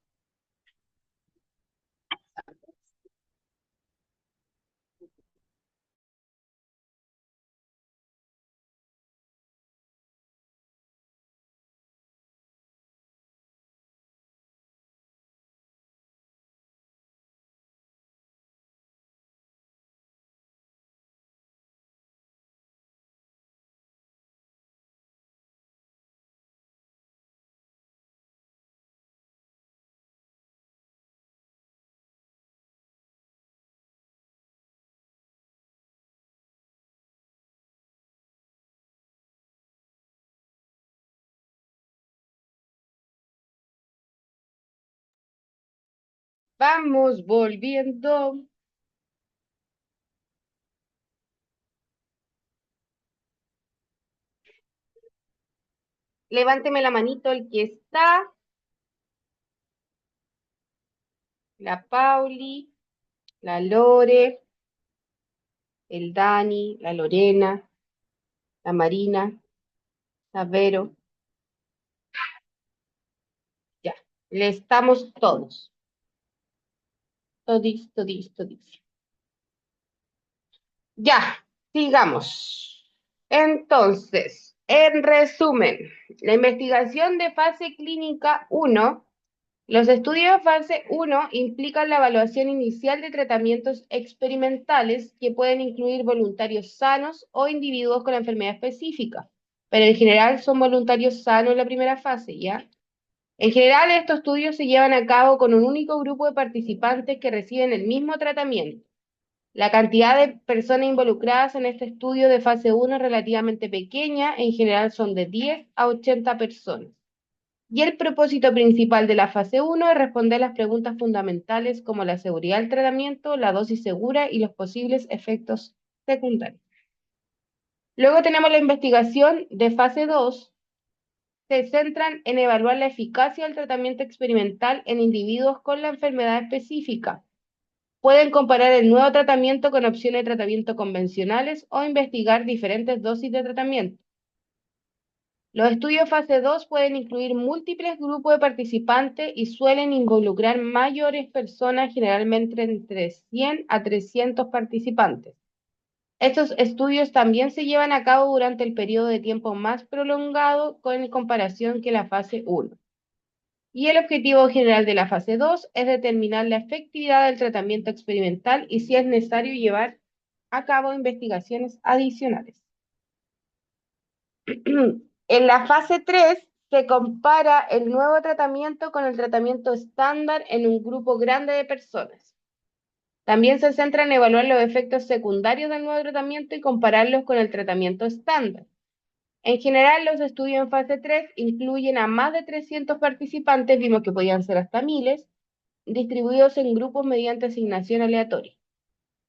Vamos volviendo. Levánteme la manito el que está. La Pauli, la Lore, el Dani, la Lorena, la Marina, la Vero. Ya, le estamos todos. Todis, todis, todis. Ya, sigamos. Entonces, en resumen, la investigación de fase clínica 1. Los estudios de fase 1 implican la evaluación inicial de tratamientos experimentales que pueden incluir voluntarios sanos o individuos con la enfermedad específica, pero en general son voluntarios sanos en la primera fase, ¿ya? En general, estos estudios se llevan a cabo con un único grupo de participantes que reciben el mismo tratamiento. La cantidad de personas involucradas en este estudio de fase 1 es relativamente pequeña, en general son de 10 a 80 personas. Y el propósito principal de la fase 1 es responder las preguntas fundamentales como la seguridad del tratamiento, la dosis segura y los posibles efectos secundarios. Luego tenemos la investigación de fase 2. Se centran en evaluar la eficacia del tratamiento experimental en individuos con la enfermedad específica. Pueden comparar el nuevo tratamiento con opciones de tratamiento convencionales o investigar diferentes dosis de tratamiento. Los estudios fase 2 pueden incluir múltiples grupos de participantes y suelen involucrar mayores personas, generalmente entre 100 a 300 participantes. Estos estudios también se llevan a cabo durante el periodo de tiempo más prolongado en comparación que la fase 1. Y el objetivo general de la fase 2 es determinar la efectividad del tratamiento experimental y si es necesario llevar a cabo investigaciones adicionales. En la fase 3 se compara el nuevo tratamiento con el tratamiento estándar en un grupo grande de personas. También se centra en evaluar los efectos secundarios del nuevo tratamiento y compararlos con el tratamiento estándar. En general, los estudios en fase 3 incluyen a más de 300 participantes, vimos que podían ser hasta miles, distribuidos en grupos mediante asignación aleatoria.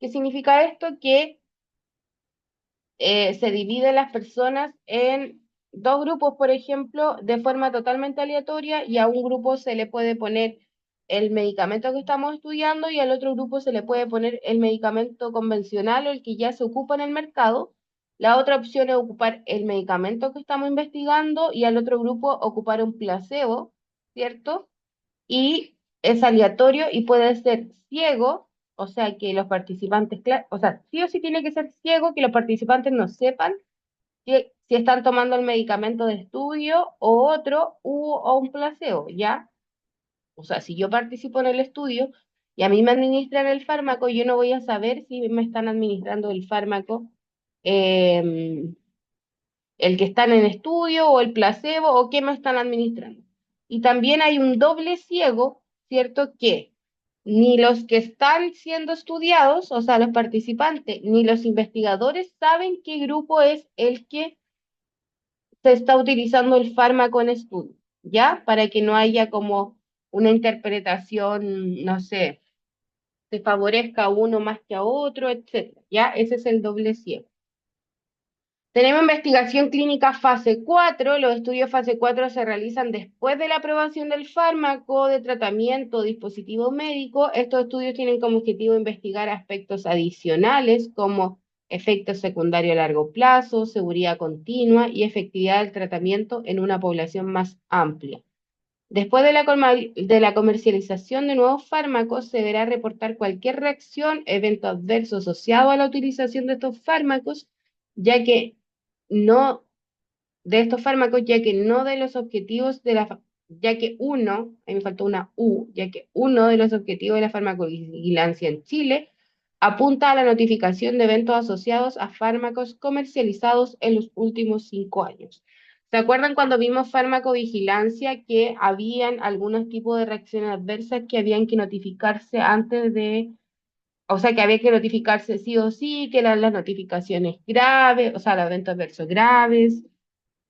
¿Qué significa esto? Que se dividen las personas en dos grupos, por ejemplo, de forma totalmente aleatoria y a un grupo se le puede poner el medicamento que estamos estudiando y al otro grupo se le puede poner el medicamento convencional o el que ya se ocupa en el mercado. La otra opción es ocupar el medicamento que estamos investigando y al otro grupo ocupar un placebo, ¿cierto? Y es aleatorio y puede ser ciego, o sea que los participantes, o sea, sí o sí tiene que ser ciego, que los participantes no sepan si están tomando el medicamento de estudio o otro o un placebo, ¿ya? O sea, si yo participo en el estudio y a mí me administran el fármaco, yo no voy a saber si me están administrando el fármaco, em, el que está en el estudio o el placebo o qué me están administrando. Y también hay un doble ciego, ¿cierto? Que ni los que están siendo estudiados, o sea, los participantes, ni los investigadores saben qué grupo es el que se está utilizando el fármaco en estudio, ¿ya? Para que no haya como una interpretación, no sé, se favorezca a uno más que a otro, etcétera, ¿ya? Ese es el doble ciego. Tenemos investigación clínica fase 4. Los estudios fase 4 se realizan después de la aprobación del fármaco, de tratamiento o dispositivo médico. Estos estudios tienen como objetivo investigar aspectos adicionales como efectos secundarios a largo plazo, seguridad continua y efectividad del tratamiento en una población más amplia. Después de la comercialización de nuevos fármacos, se deberá reportar cualquier reacción, evento adverso asociado a la utilización de estos fármacos, ya que no de estos fármacos, ya que no de los objetivos de ya que uno, ahí me faltó una U, ya que uno de los objetivos de la farmacovigilancia en Chile apunta a la notificación de eventos asociados a fármacos comercializados en los últimos 5 años. ¿Se acuerdan cuando vimos farmacovigilancia que habían algunos tipos de reacciones adversas que habían que notificarse antes de, o sea, que había que notificarse sí o sí, que eran las notificaciones graves, o sea, los eventos adversos graves,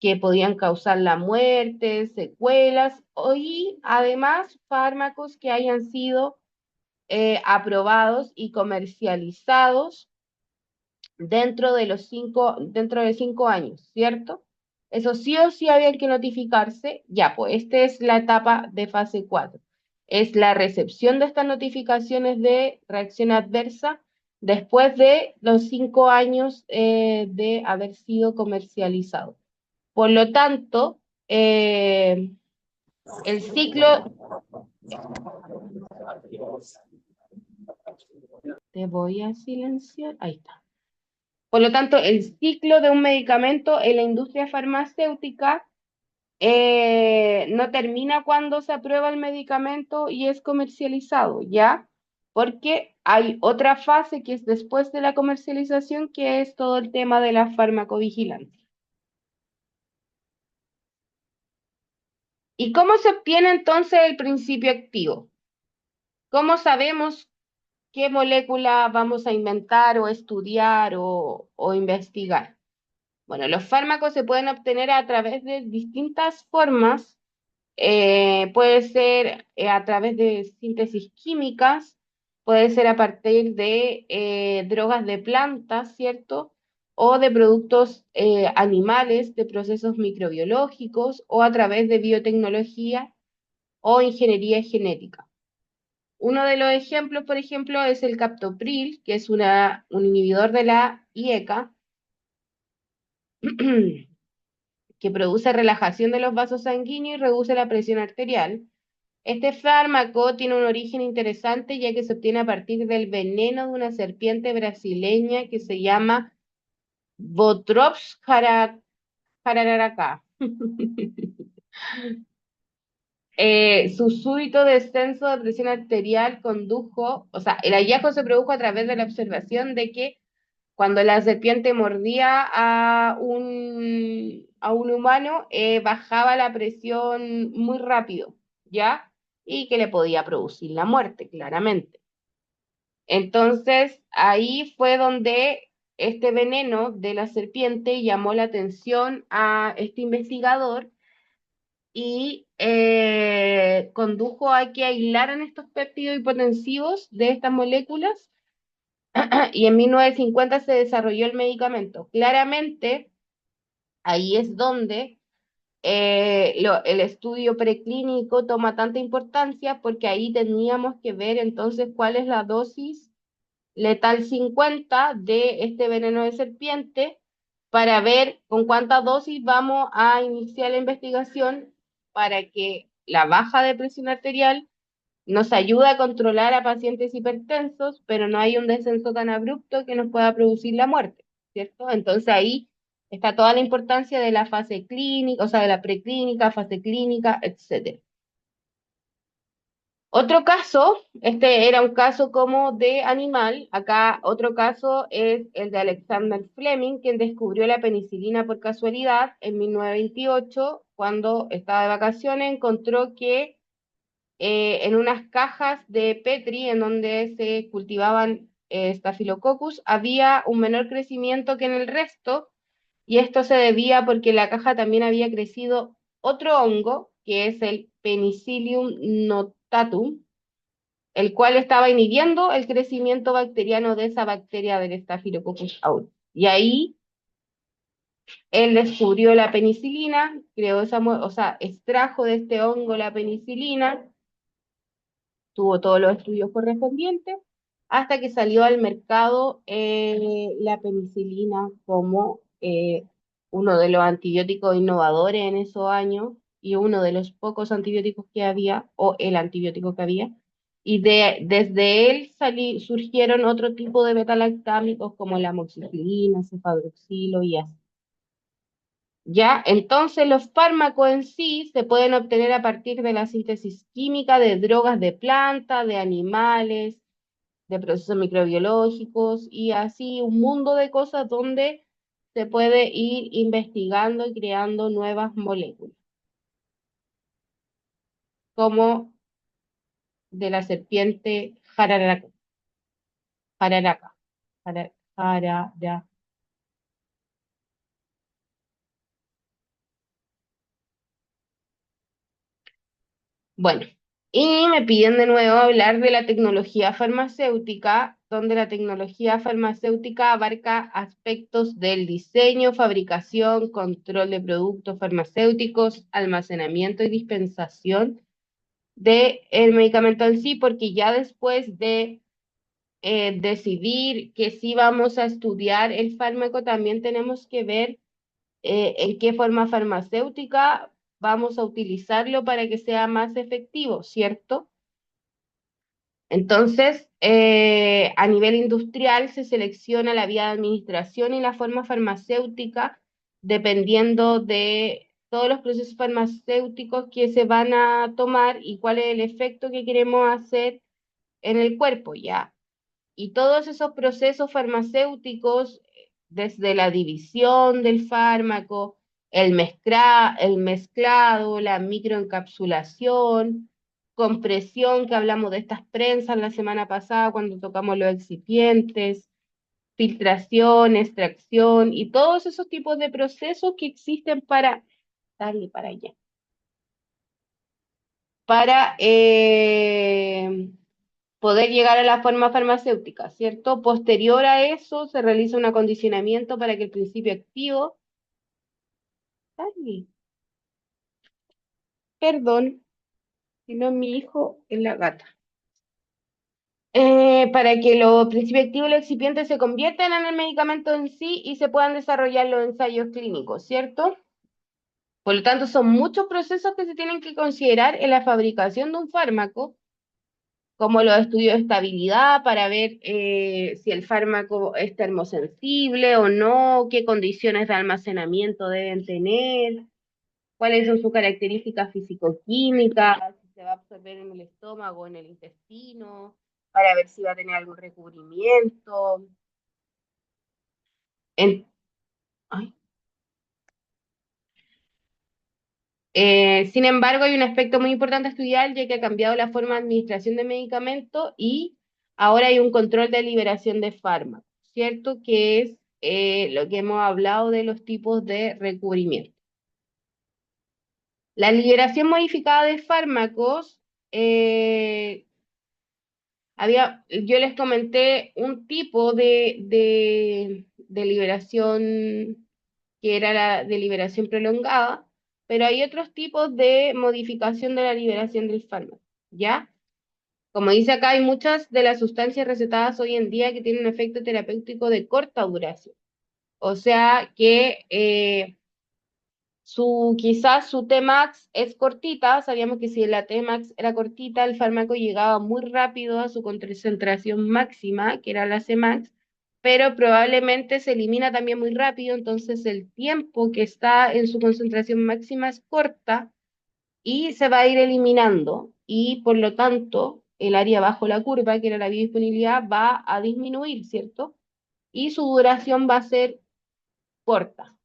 que podían causar la muerte, secuelas, y además fármacos que hayan sido aprobados y comercializados dentro de 5 años, ¿cierto? Eso sí o sí había que notificarse. Ya, pues esta es la etapa de fase 4. Es la recepción de estas notificaciones de reacción adversa después de los 5 años de haber sido comercializado. Por lo tanto, el ciclo, te voy a silenciar, ahí está. Por lo tanto, el ciclo de un medicamento en la industria farmacéutica no termina cuando se aprueba el medicamento y es comercializado, ¿ya? Porque hay otra fase que es después de la comercialización, que es todo el tema de la farmacovigilancia. ¿Y cómo se obtiene entonces el principio activo? ¿Cómo sabemos qué molécula vamos a inventar o estudiar o investigar? Bueno, los fármacos se pueden obtener a través de distintas formas. Puede ser a través de síntesis químicas, puede ser a partir de drogas de plantas, ¿cierto? O de productos animales, de procesos microbiológicos, o a través de biotecnología o ingeniería genética. Uno de los ejemplos, por ejemplo, es el captopril, que es un inhibidor de la IECA, que produce relajación de los vasos sanguíneos y reduce la presión arterial. Este fármaco tiene un origen interesante ya que se obtiene a partir del veneno de una serpiente brasileña que se llama Botrops jararaca. Su súbito descenso de presión arterial condujo, o sea, el hallazgo se produjo a través de la observación de que cuando la serpiente mordía a un humano, bajaba la presión muy rápido, ¿ya? Y que le podía producir la muerte, claramente. Entonces, ahí fue donde este veneno de la serpiente llamó la atención a este investigador y condujo a que aislaran estos péptidos hipotensivos de estas moléculas y en 1950 se desarrolló el medicamento. Claramente, ahí es donde el estudio preclínico toma tanta importancia porque ahí teníamos que ver entonces cuál es la dosis letal 50 de este veneno de serpiente para ver con cuánta dosis vamos a iniciar la investigación para que la baja de presión arterial nos ayuda a controlar a pacientes hipertensos, pero no hay un descenso tan abrupto que nos pueda producir la muerte, ¿cierto? Entonces ahí Está toda la importancia de la fase clínica, o sea, de la preclínica, fase clínica, etcétera. Otro caso, este era un caso como de animal, acá otro caso es el de Alexander Fleming, quien descubrió la penicilina por casualidad en 1928, cuando estaba de vacaciones, encontró que en unas cajas de Petri, en donde se cultivaban Staphylococcus, había un menor crecimiento que en el resto, y esto se debía porque en la caja también había crecido otro hongo, que es el Penicillium notatum, el cual estaba inhibiendo el crecimiento bacteriano de esa bacteria del Staphylococcus aureus. Y ahí él descubrió la penicilina, creó esa, o sea, extrajo de este hongo la penicilina, tuvo todos los estudios correspondientes, hasta que salió al mercado la penicilina como uno de los antibióticos innovadores en esos años y uno de los pocos antibióticos que había, o el antibiótico que había. Y desde él surgieron otro tipo de betalactámicos como la amoxicilina, cefadroxilo y así. ¿Ya? Entonces los fármacos en sí se pueden obtener a partir de la síntesis química de drogas de planta, de animales, de procesos microbiológicos y así un mundo de cosas donde se puede ir investigando y creando nuevas moléculas, como de la serpiente jararaca, jararaca, jararaca. Bueno, y me piden de nuevo hablar de la tecnología farmacéutica, donde la tecnología farmacéutica abarca aspectos del diseño, fabricación, control de productos farmacéuticos, almacenamiento y dispensación del medicamento en sí, porque ya después de decidir que sí vamos a estudiar el fármaco, también tenemos que ver en qué forma farmacéutica vamos a utilizarlo para que sea más efectivo, ¿cierto? Entonces, a nivel industrial se selecciona la vía de administración y la forma farmacéutica dependiendo de todos los procesos farmacéuticos que se van a tomar y cuál es el efecto que queremos hacer en el cuerpo, ¿ya? Y todos esos procesos farmacéuticos, desde la división del fármaco, el mezclado, la microencapsulación, compresión, que hablamos de estas prensas la semana pasada cuando tocamos los excipientes, filtración, extracción y todos esos tipos de procesos que existen para, darle para allá, para poder llegar a la forma farmacéutica, ¿cierto? Posterior a eso se realiza un acondicionamiento para que el principio activo, ay, perdón, si no es mi hijo, es la gata. Para que los principios activos y los excipientes se conviertan en el medicamento en sí y se puedan desarrollar los ensayos clínicos, ¿cierto? Por lo tanto, son muchos procesos que se tienen que considerar en la fabricación de un fármaco como los estudios de estabilidad para ver si el fármaco es termosensible o no, qué condiciones de almacenamiento deben tener, cuáles son sus características físico-químicas, si se va a absorber en el estómago o en el intestino, para ver si va a tener algún recubrimiento. En- ay. Sin embargo, hay un aspecto muy importante a estudiar, ya que ha cambiado la forma de administración de medicamentos y ahora hay un control de liberación de fármacos, ¿cierto? Que es lo que hemos hablado de los tipos de recubrimiento. La liberación modificada de fármacos, yo les comenté un tipo de liberación que era la de liberación prolongada, pero hay otros tipos de modificación de la liberación del fármaco, ¿ya? Como dice acá, hay muchas de las sustancias recetadas hoy en día que tienen un efecto terapéutico de corta duración. O sea que quizás su Tmax es cortita, sabíamos que si la Tmax era cortita, el fármaco llegaba muy rápido a su concentración máxima, que era la Cmax, pero probablemente se elimina también muy rápido, entonces el tiempo que está en su concentración máxima es corta y se va a ir eliminando y por lo tanto el área bajo la curva, que era la biodisponibilidad, va a disminuir, ¿cierto? Y su duración va a ser corta,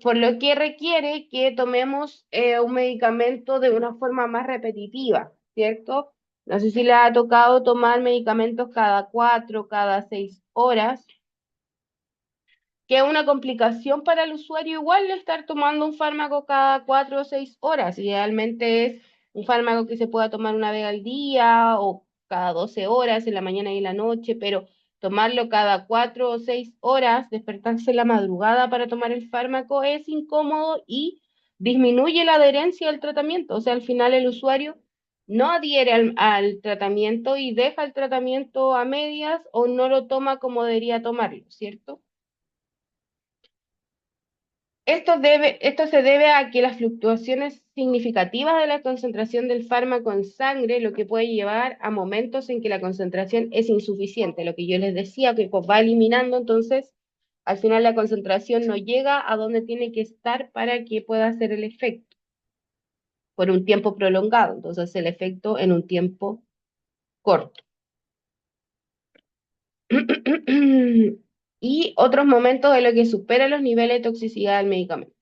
por lo que requiere que tomemos un medicamento de una forma más repetitiva, ¿cierto? No sé si le ha tocado tomar medicamentos cada 4, cada 6 horas, que es una complicación para el usuario igual estar tomando un fármaco cada 4 o 6 horas. Idealmente es un fármaco que se pueda tomar una vez al día o cada 12 horas en la mañana y en la noche, pero tomarlo cada 4 o 6 horas, despertarse en la madrugada para tomar el fármaco es incómodo y disminuye la adherencia al tratamiento. O sea, al final el usuario no adhiere al tratamiento y deja el tratamiento a medias o no lo toma como debería tomarlo, ¿cierto? Esto se debe a que las fluctuaciones significativas de la concentración del fármaco en sangre, lo que puede llevar a momentos en que la concentración es insuficiente, lo que yo les decía, que pues, va eliminando, entonces al final la concentración no llega a donde tiene que estar para que pueda hacer el efecto por un tiempo prolongado, entonces el efecto en un tiempo corto. Y otros momentos en los que supera los niveles de toxicidad del medicamento.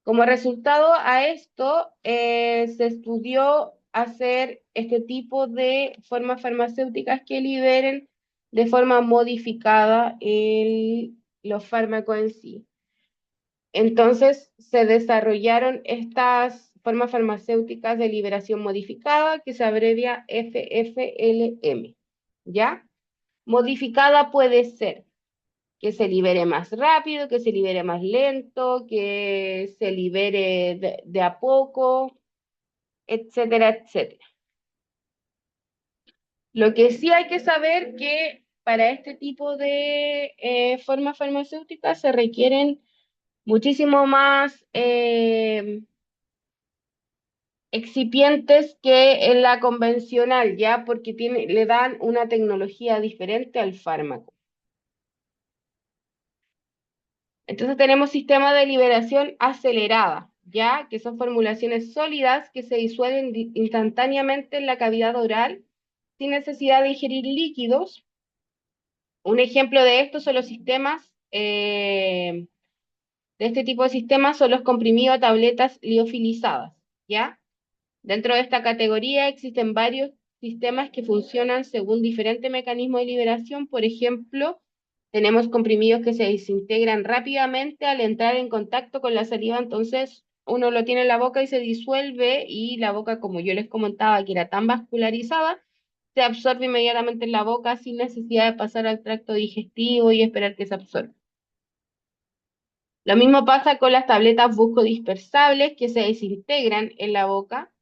Como resultado a esto, se estudió hacer este tipo de formas farmacéuticas que liberen de forma modificada los fármacos en sí. Entonces, se desarrollaron estas formas farmacéuticas de liberación modificada que se abrevia FFLM, ¿ya? Modificada puede ser que se libere más rápido, que se libere más lento, que se libere de a poco, etcétera, etcétera. Lo que sí hay que saber que para este tipo de formas farmacéuticas se requieren muchísimo más excipientes que en la convencional, ¿ya? Porque le dan una tecnología diferente al fármaco. Entonces tenemos sistemas de liberación acelerada, ¿ya? Que son formulaciones sólidas que se disuelven instantáneamente en la cavidad oral sin necesidad de ingerir líquidos. Un ejemplo de esto son los sistemas, de este tipo de sistemas son los comprimidos a tabletas liofilizadas, ¿ya? Dentro de esta categoría existen varios sistemas que funcionan según diferentes mecanismos de liberación. Por ejemplo, tenemos comprimidos que se desintegran rápidamente al entrar en contacto con la saliva, entonces uno lo tiene en la boca y se disuelve y la boca, como yo les comentaba, que era tan vascularizada, se absorbe inmediatamente en la boca sin necesidad de pasar al tracto digestivo y esperar que se absorba. Lo mismo pasa con las tabletas buscodispersables que se desintegran en la boca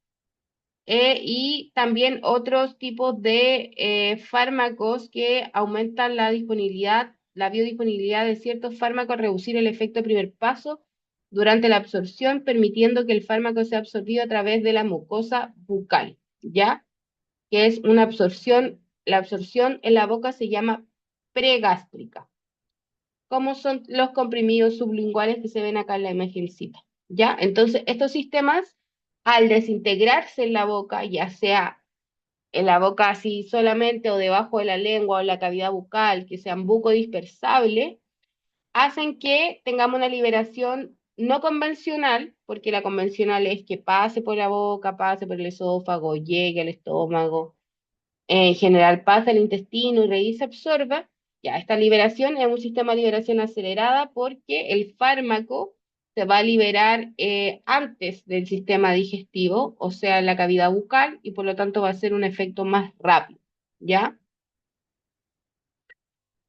y también otros tipos de fármacos que aumentan la disponibilidad, la biodisponibilidad de ciertos fármacos, reducir el efecto de primer paso durante la absorción, permitiendo que el fármaco sea absorbido a través de la mucosa bucal, ¿ya? Que es una absorción, la absorción en la boca se llama pregástrica, como son los comprimidos sublinguales que se ven acá en la imagencita, ¿ya? Entonces, estos sistemas, al desintegrarse en la boca, ya sea en la boca así solamente o debajo de la lengua o en la cavidad bucal, que sean bucodispersables, hacen que tengamos una liberación no convencional, porque la convencional es que pase por la boca, pase por el esófago, llegue al estómago, en general pasa al intestino y de ahí se absorba. Ya, esta liberación es un sistema de liberación acelerada porque el fármaco se va a liberar antes del sistema digestivo, o sea, en la cavidad bucal, y por lo tanto va a ser un efecto más rápido, ¿ya?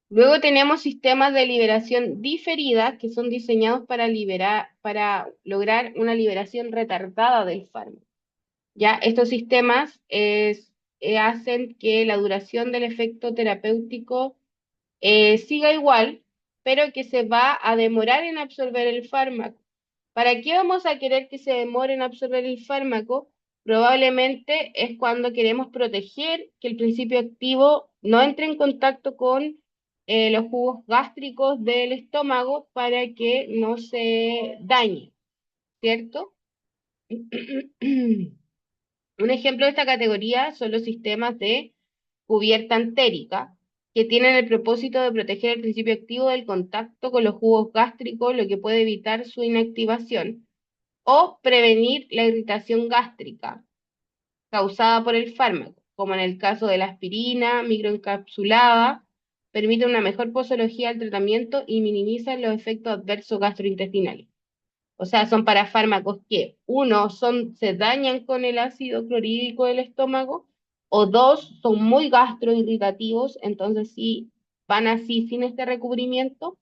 Luego tenemos sistemas de liberación diferida que son diseñados para lograr una liberación retardada del fármaco. ¿Ya? Estos sistemas hacen que la duración del efecto terapéutico siga igual, pero que se va a demorar en absorber el fármaco. ¿Para qué vamos a querer que se demore en absorber el fármaco? Probablemente es cuando queremos proteger que el principio activo no entre en contacto con los jugos gástricos del estómago para que no se dañe, ¿cierto? Un ejemplo de esta categoría son los sistemas de cubierta entérica, que tienen el propósito de proteger el principio activo del contacto con los jugos gástricos, lo que puede evitar su inactivación, o prevenir la irritación gástrica causada por el fármaco, como en el caso de la aspirina microencapsulada, permite una mejor posología al tratamiento y minimiza los efectos adversos gastrointestinales. O sea, son para fármacos que, uno, se dañan con el ácido clorhídrico del estómago, o dos, son muy gastroirritativos, entonces si van así sin este recubrimiento,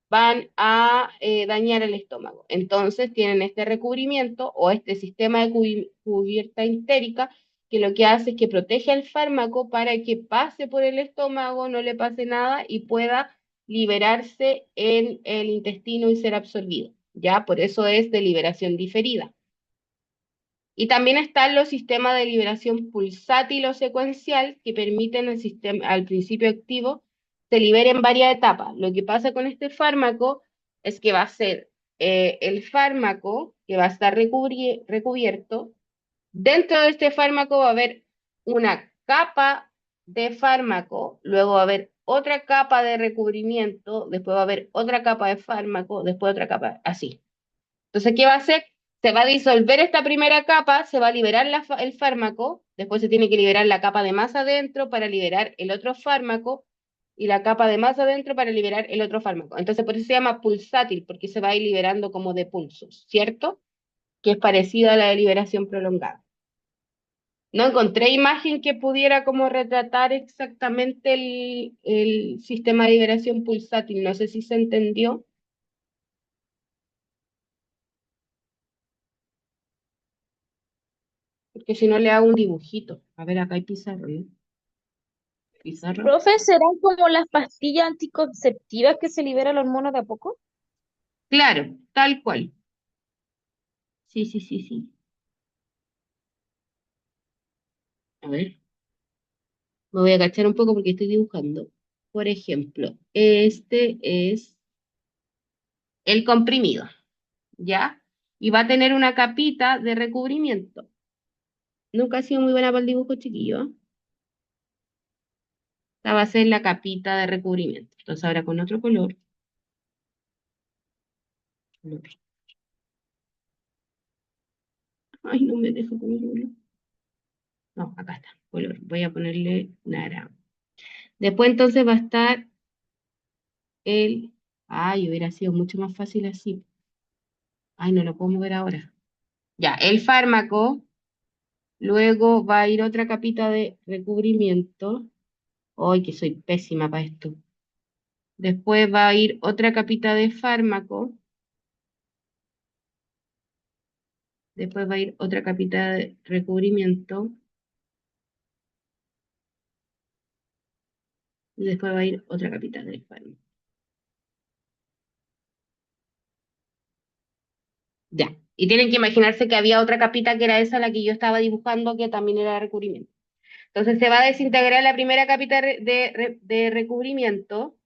van a dañar el estómago. Entonces tienen este recubrimiento o este sistema de cubierta entérica que lo que hace es que protege al fármaco para que pase por el estómago, no le pase nada y pueda liberarse en el intestino y ser absorbido. ¿Ya? Por eso es de liberación diferida. Y también están los sistemas de liberación pulsátil o secuencial que permiten al sistema, al principio activo se libere en varias etapas. Lo que pasa con este fármaco es que va a ser el fármaco que va a estar recubierto. Dentro de este fármaco va a haber una capa de fármaco, luego va a haber otra capa de recubrimiento, después va a haber otra capa de fármaco, después otra capa, así. Entonces, ¿qué va a hacer? Se va a disolver esta primera capa, se va a liberar el fármaco, después se tiene que liberar la capa de más adentro para liberar el otro fármaco y la capa de más adentro para liberar el otro fármaco. Entonces, por eso se llama pulsátil, porque se va a ir liberando como de pulsos, ¿cierto? Que es parecida a la de liberación prolongada. No encontré imagen que pudiera como retratar exactamente el sistema de liberación pulsátil. No sé si se entendió. Porque si no le hago un dibujito. A ver, acá hay pizarra, ¿no? Pizarra. Profe, ¿serán como las pastillas anticonceptivas que se libera la hormona de a poco? Claro, tal cual. Sí, sí, sí, sí. A ver, me voy a agachar un poco porque estoy dibujando. Por ejemplo, este es el comprimido, ¿ya? Y va a tener una capita de recubrimiento. Nunca he sido muy buena para el dibujo, chiquillo. Esta va a ser la capita de recubrimiento. Entonces ahora con otro color. Color. Ay, no me dejo ponerlo. No, acá está, color. Voy a ponerle naranja. Después entonces va a estar el... Ay, hubiera sido mucho más fácil así. Ay, no lo puedo mover ahora. Ya, el fármaco. Luego va a ir otra capita de recubrimiento. Ay, que soy pésima para esto. Después va a ir otra capita de fármaco. Después va a ir otra capita de recubrimiento. Y después va a ir otra capita de fármaco. Ya. Y tienen que imaginarse que había otra capita que era esa, la que yo estaba dibujando, que también era de recubrimiento. Entonces se va a desintegrar la primera capita de recubrimiento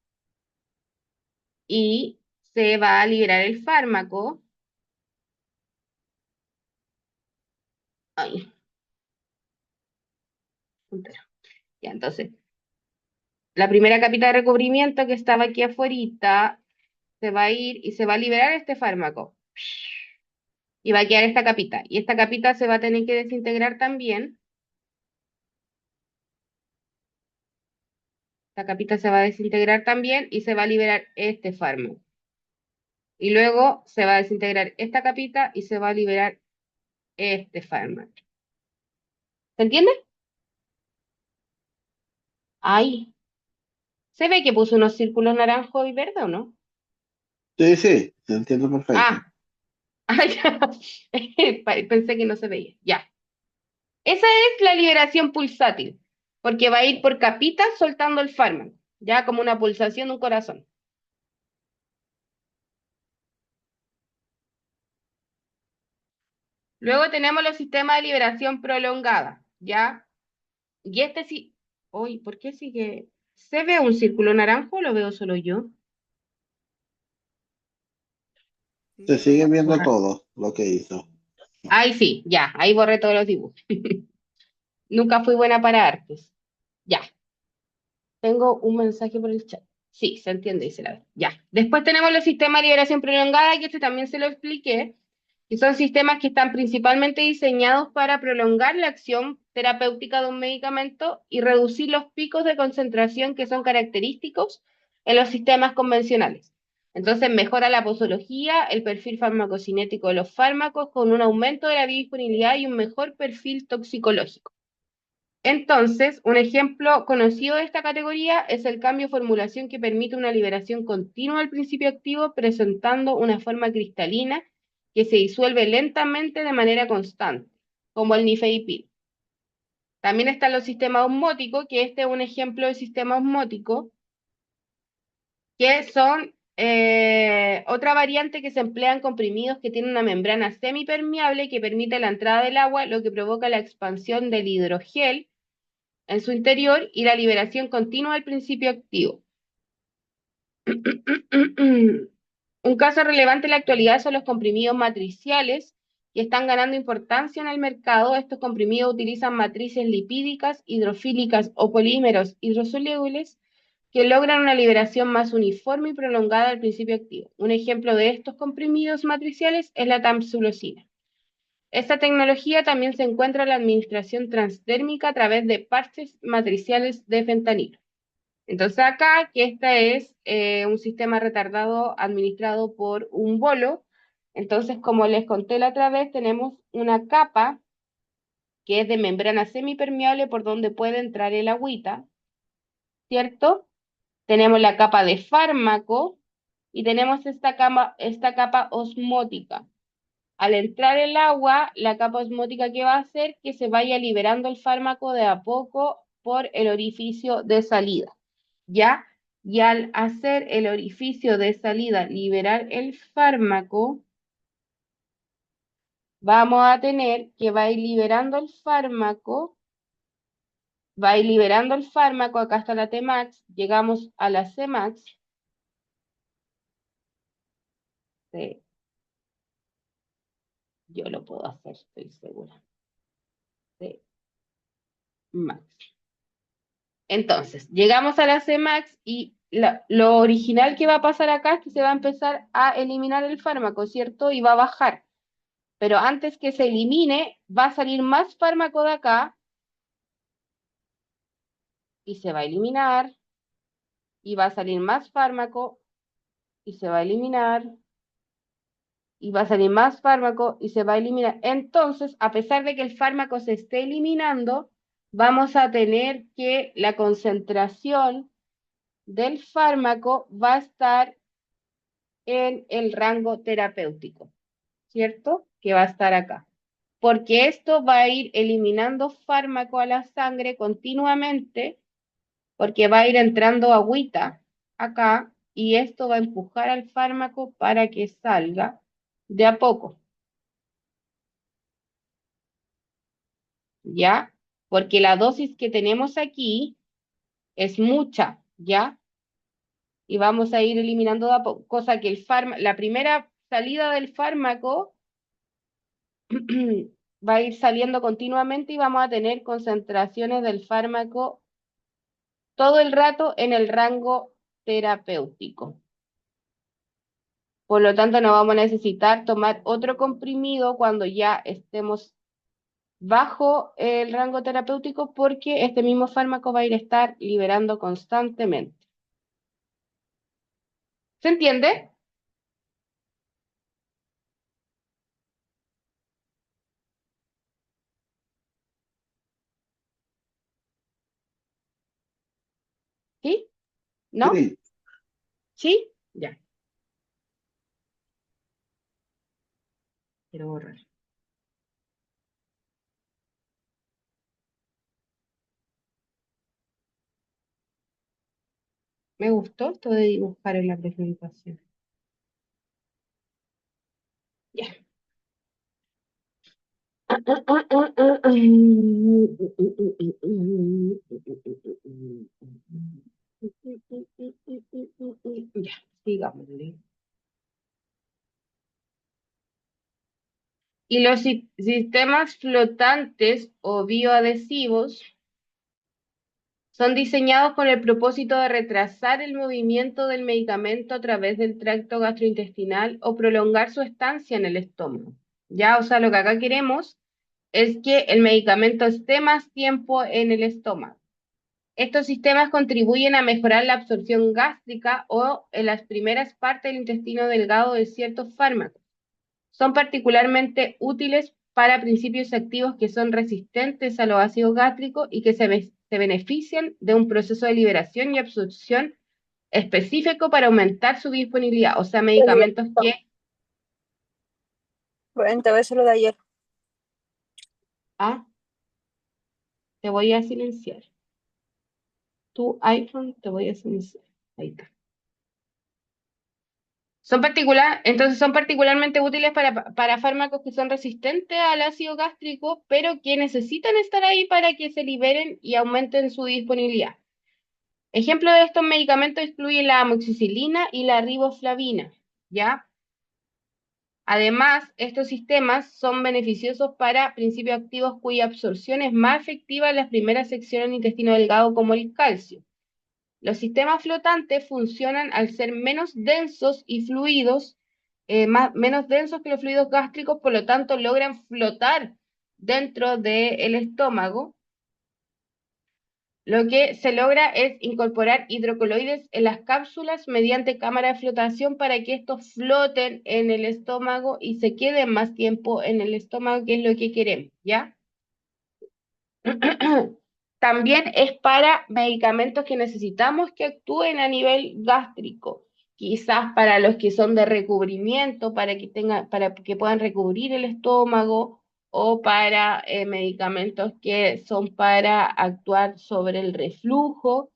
y se va a liberar el fármaco. Ay, puntero. Ya, entonces, la primera capita de recubrimiento que estaba aquí afuera se va a ir y se va a liberar este fármaco. Y va a quedar esta capita. Y esta capita se va a tener que desintegrar también. Esta capita se va a desintegrar también y se va a liberar este fármaco. Y luego se va a desintegrar esta capita y se va a liberar este fármaco. ¿Se entiende? Ahí. ¿Se ve que puso unos círculos naranjo y verde o no? Sí, sí, te entiendo perfecto. Ah, ah, ya. Pensé que no se veía. Ya. Esa es la liberación pulsátil, porque va a ir por capitas soltando el fármaco, ya como una pulsación de un corazón. Luego tenemos los sistemas de liberación prolongada, ¿ya? Y este sí. Uy, ¿por qué sigue? ¿Se ve un círculo naranjo o lo veo solo yo? Se sigue viendo Borrar. todo lo que hizo. Ahí sí, ya, ahí borré todos los dibujos. Nunca fui buena para artes. Ya, tengo un mensaje por el chat. Sí, se entiende, dice la verdad. Ya. Después tenemos los sistemas de liberación prolongada, que este también se lo expliqué, que son sistemas que están principalmente diseñados para prolongar la acción terapéutica de un medicamento y reducir los picos de concentración que son característicos en los sistemas convencionales. Entonces mejora la posología, el perfil farmacocinético de los fármacos con un aumento de la biodisponibilidad y un mejor perfil toxicológico. Entonces, un ejemplo conocido de esta categoría es el cambio de formulación que permite una liberación continua del principio activo presentando una forma cristalina que se disuelve lentamente de manera constante, como el nifedipino. También están los sistemas osmóticos, que este es un ejemplo de sistema osmótico, que son otra variante que se emplean comprimidos que tienen una membrana semipermeable que permite la entrada del agua, lo que provoca la expansión del hidrogel en su interior y la liberación continua del principio activo. Un caso relevante en la actualidad son los comprimidos matriciales, que están ganando importancia en el mercado. Estos comprimidos utilizan matrices lipídicas, hidrofílicas o polímeros hidrosolubles que logran una liberación más uniforme y prolongada del principio activo. Un ejemplo de estos comprimidos matriciales es la tamsulosina. Esta tecnología también se encuentra en la administración transdérmica a través de parches matriciales de fentanilo. Entonces acá, que este es un sistema retardado administrado por un bolo, entonces como les conté la otra vez, tenemos una capa que es de membrana semipermeable por donde puede entrar el agüita, ¿cierto? Tenemos la capa de fármaco y tenemos esta capa osmótica. Al entrar el agua, la capa osmótica que va a hacer que se vaya liberando el fármaco de a poco por el orificio de salida, ¿ya? Y al hacer el orificio de salida liberar el fármaco, vamos a tener que va a ir liberando el fármaco, va a ir liberando el fármaco, acá está la Tmax, llegamos a la Cmax, sí, yo lo puedo hacer, estoy segura, Cmax. Entonces, llegamos a la Cmax y lo original que va a pasar acá es que se va a empezar a eliminar el fármaco, ¿cierto? Y va a bajar. Pero antes que se elimine, va a salir más fármaco de acá y se va a eliminar. Y va a salir más fármaco y se va a eliminar. Y va a salir más fármaco y se va a eliminar. Entonces, a pesar de que el fármaco se esté eliminando, vamos a tener que la concentración del fármaco va a estar en el rango terapéutico, ¿cierto? Que va a estar acá. Porque esto va a ir eliminando fármaco a la sangre continuamente, porque va a ir entrando agüita acá y esto va a empujar al fármaco para que salga de a poco, ¿ya? Porque la dosis que tenemos aquí es mucha, ¿ya? Y vamos a ir eliminando de a poco, cosa que la primera salida del fármaco va a ir saliendo continuamente y vamos a tener concentraciones del fármaco todo el rato en el rango terapéutico. Por lo tanto, no vamos a necesitar tomar otro comprimido cuando ya estemos bajo el rango terapéutico porque este mismo fármaco va a ir a estar liberando constantemente. ¿Se entiende? ¿Sí? ¿No? Sí, ¿Sí? Ya. Quiero borrar. Me gustó esto de dibujar en la presentación. Ya. Ya, sigámosle. Y los sistemas flotantes o bioadhesivos son diseñados con el propósito de retrasar el movimiento del medicamento a través del tracto gastrointestinal o prolongar su estancia en el estómago. Ya, o sea, lo que acá queremos es que el medicamento esté más tiempo en el estómago. Estos sistemas contribuyen a mejorar la absorción gástrica o en las primeras partes del intestino delgado de ciertos fármacos. Son particularmente útiles para principios activos que son resistentes a los ácidos gástricos y que se benefician de un proceso de liberación y absorción específico para aumentar su disponibilidad. O sea, medicamentos que... 40 veces lo de ayer. Ah, te voy a silenciar. Tu iPhone te voy a silenciar. Ahí está. Entonces son particularmente útiles para fármacos que son resistentes al ácido gástrico, pero que necesitan estar ahí para que se liberen y aumenten su disponibilidad. Ejemplos de estos medicamentos incluyen la amoxicilina y la riboflavina, ¿ya? Además, estos sistemas son beneficiosos para principios activos cuya absorción es más efectiva en las primeras secciones del intestino delgado, como el calcio. Los sistemas flotantes funcionan al ser menos densos y fluidos, menos densos que los fluidos gástricos, por lo tanto logran flotar dentro del estómago. Lo que se logra es incorporar hidrocoloides en las cápsulas mediante cámara de flotación para que estos floten en el estómago y se queden más tiempo en el estómago, que es lo que queremos, ¿ya? También es para medicamentos que necesitamos que actúen a nivel gástrico, quizás para los que son de recubrimiento, para que puedan recubrir el estómago, o para medicamentos que son para actuar sobre el reflujo,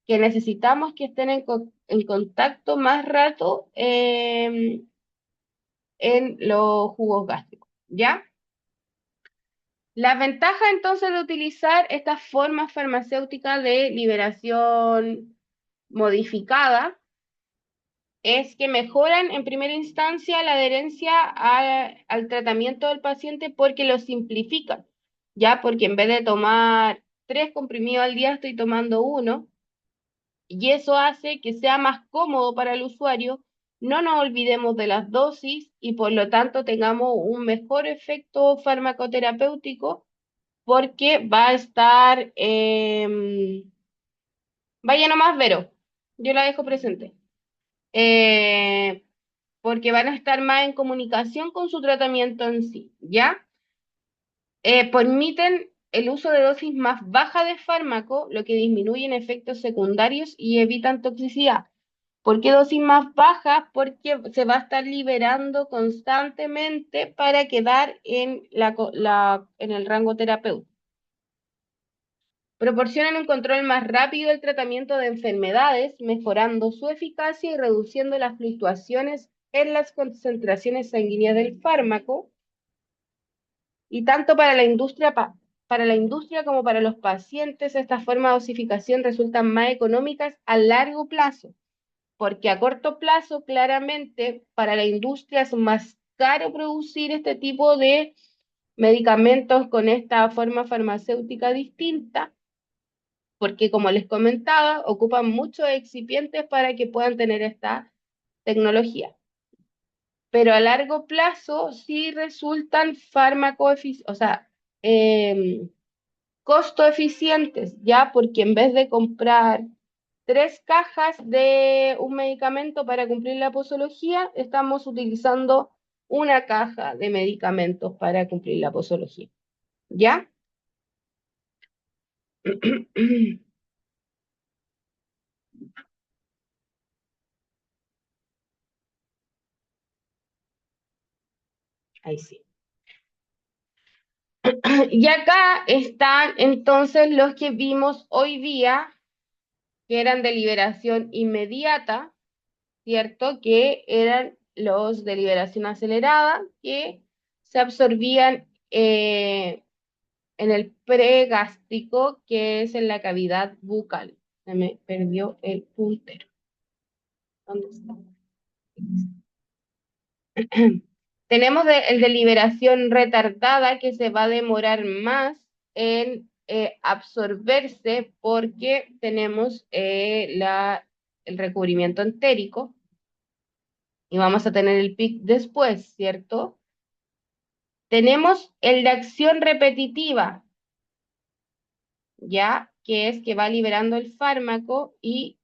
que necesitamos que estén en contacto más rato en los jugos gástricos, ¿ya? La ventaja entonces de utilizar estas formas farmacéuticas de liberación modificada es que mejoran en primera instancia la adherencia al tratamiento del paciente porque lo simplifican, ya porque en vez de tomar 3 comprimidos al día estoy tomando uno, y eso hace que sea más cómodo para el usuario. No nos olvidemos de las dosis y por lo tanto tengamos un mejor efecto farmacoterapéutico porque va a estar, vaya nomás, Vero, yo la dejo presente. Eh, Porque van a estar más en comunicación con su tratamiento en sí, ¿ya? Permiten el uso de dosis más baja de fármaco, lo que disminuye efectos secundarios y evitan toxicidad. ¿Por qué dosis más bajas? Porque se va a estar liberando constantemente para quedar en en el rango terapéutico. Proporcionan un control más rápido del tratamiento de enfermedades, mejorando su eficacia y reduciendo las fluctuaciones en las concentraciones sanguíneas del fármaco, y tanto para para la industria como para los pacientes, estas formas de dosificación resultan más económicas a largo plazo, porque a corto plazo, claramente, para la industria es más caro producir este tipo de medicamentos con esta forma farmacéutica distinta, porque como les comentaba, ocupan muchos excipientes para que puedan tener esta tecnología. Pero a largo plazo sí resultan o sea, costo eficientes, ¿ya? Porque en vez de comprar 3 cajas de un medicamento para cumplir la posología, estamos utilizando una caja de medicamentos para cumplir la posología, ¿ya? Ahí sí. Y acá están entonces los que vimos hoy día, que eran de liberación inmediata, ¿cierto? Que eran los de liberación acelerada, que se absorbían en el pregástrico, que es en la cavidad bucal, Se me perdió el puntero. ¿Dónde está? Tenemos el de liberación retardada que se va a demorar más en absorberse porque tenemos el recubrimiento entérico y vamos a tener el pic después, ¿cierto? Tenemos el de acción repetitiva, ya que es que va liberando el fármaco y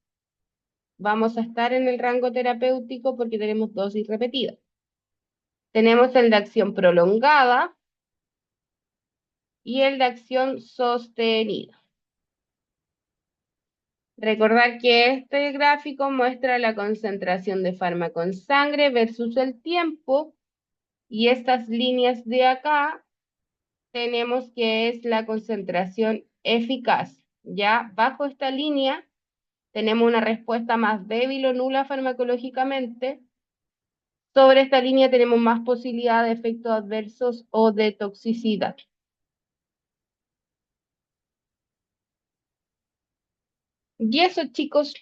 vamos a estar en el rango terapéutico porque tenemos dosis repetidas. Tenemos el de acción prolongada y el de acción sostenida. Recordar que este gráfico muestra la concentración de fármaco en sangre versus el tiempo y estas líneas de acá tenemos que es la concentración eficaz. Ya bajo esta línea tenemos una respuesta más débil o nula farmacológicamente. Sobre esta línea tenemos más posibilidad de efectos adversos o de toxicidad. Y eso, chicos,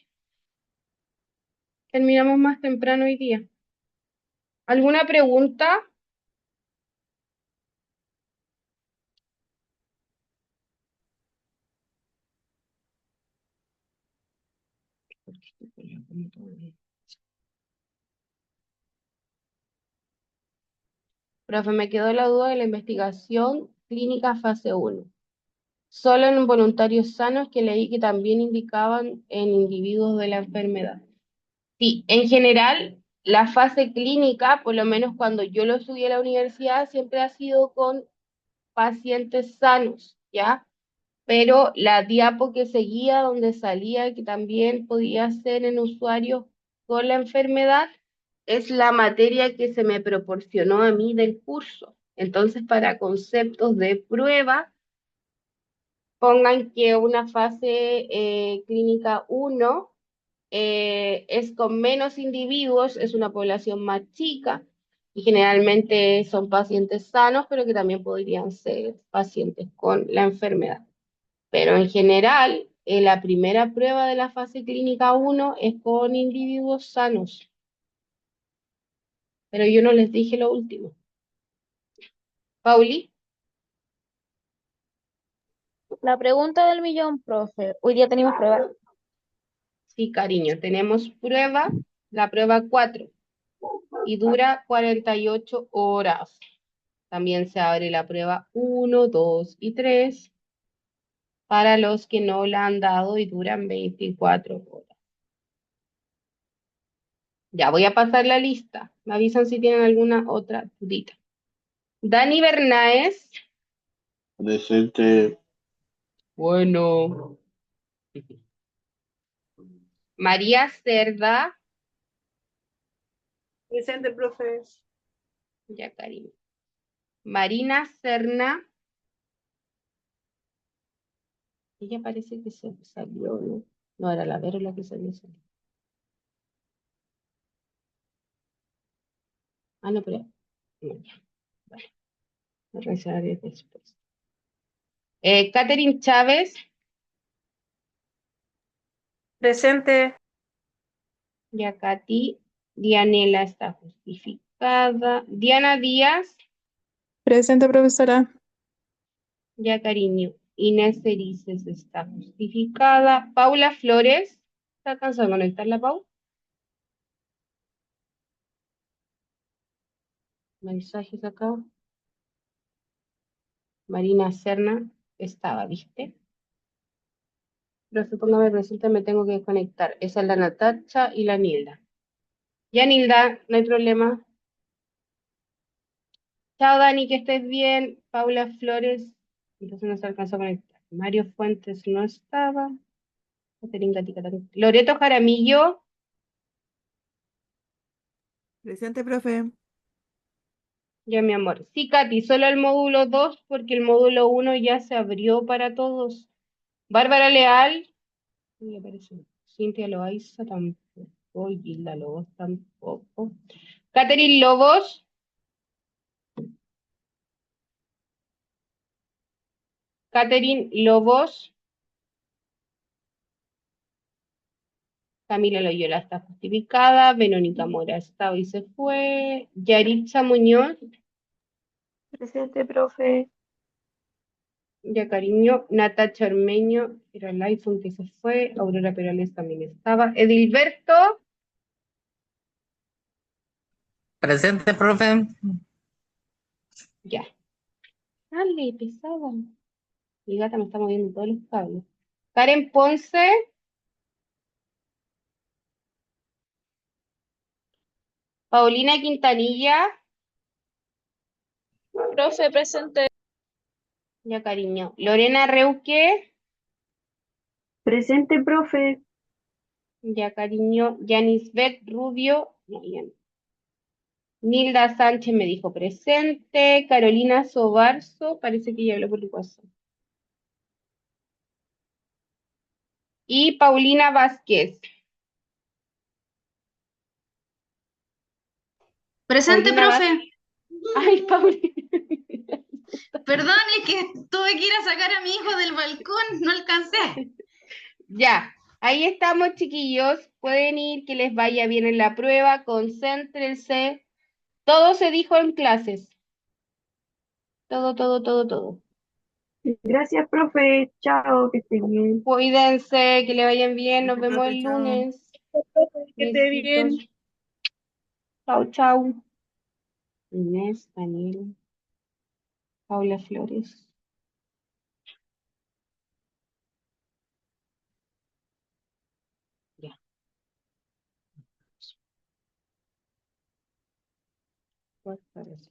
terminamos más temprano hoy día. ¿Alguna pregunta? Profe, me quedó la duda de la investigación clínica fase 1. Solo en voluntarios sanos que leí que también indicaban en individuos de la enfermedad. Sí, en general, la fase clínica, por lo menos cuando yo lo estudié a la universidad, siempre ha sido con pacientes sanos, ¿ya? Pero la diapo que seguía, donde salía que también podía ser en usuarios con la enfermedad, es la materia que se me proporcionó a mí del curso. Entonces, para conceptos de prueba, pongan que una fase clínica 1 es con menos individuos, es una población más chica y generalmente son pacientes sanos, pero que también podrían ser pacientes con la enfermedad. Pero en general, la primera prueba de la fase clínica 1 es con individuos sanos. Pero yo no les dije lo último. Pauli, La pregunta del millón, profe. Hoy día tenemos prueba. sí, cariño, tenemos prueba, la prueba 4, y dura 48 horas. También se abre la prueba 1, 2 y 3 para los que no la han dado y duran 24 horas. Ya voy a pasar la lista. Me avisan si tienen alguna otra dudita. Dani Bernaes. Presente. Bueno. María Cerda. Presente, profe. Ya, cariño. Marina Serna. Ella parece que se salió, ¿no? No, era la Vero la que salió. Ah, no, pero... No, ya. Vale. Lo revisaré después. Catherine Chávez. Presente. Ya, Katy. Dianela está justificada. Diana Díaz. Presente, profesora. Ya, cariño. Inés Cerices está justificada. Paula Flores. ¿Está alcanzando a conectar la Pau? Mensajes acá. Marina Serna estaba, ¿viste? Pero supóngame, resulta me tengo que desconectar. Esa es la Natacha y la Nilda. Ya, Nilda, no hay problema. Chao, Dani, que estés bien. Paula Flores, entonces no se alcanzó a conectar. Mario Fuentes no estaba. Loreto Jaramillo, Presente, profe. ya mi amor. Sí, Katy, solo el módulo 2 porque el módulo 1 ya se abrió para todos. Bárbara Leal, me apareció. Cintia Loaiza tampoco. Gilda Lobos tampoco. Catherine Lobos, Catherine Lobos, Camila Loyola está justificada. Verónica Mora está y se fue. Yaritza Muñoz, Presente, profe. ya cariño. Natacha Ormeño, era el iPhone que se fue. Aurora Perales también estaba. Edilberto, Presente, profe. ya. Dale, pesada. Mi gata me está moviendo todos los cables. Karen Ponce, Paulina Quintanilla, Profe, presente. ya cariño. Lorena Reuque, Presente, profe. ya cariño. Yanisbet Rubio, no, ya no. Nilda Sánchez me dijo presente. Carolina Sobarzo, parece que ya habló por el WhatsApp. Y Paulina Vázquez. Presente, Paulina profe. Ay, Paulina. Perdón, es que tuve que ir a sacar a mi hijo del balcón, no alcancé. Ya, ahí estamos, chiquillos. Pueden ir, que les vaya bien en la prueba, concéntrense. Todo se dijo en clases. Todo, todo, todo, todo. Gracias, profe. Chao, que estén bien. Cuídense, que le vayan bien. Nos vemos Profe, el chao. lunes. Que esté bien. Besitos. Chau, chau. Inés, Daniel, Paula Flores. Ya. ¿Cuál parece?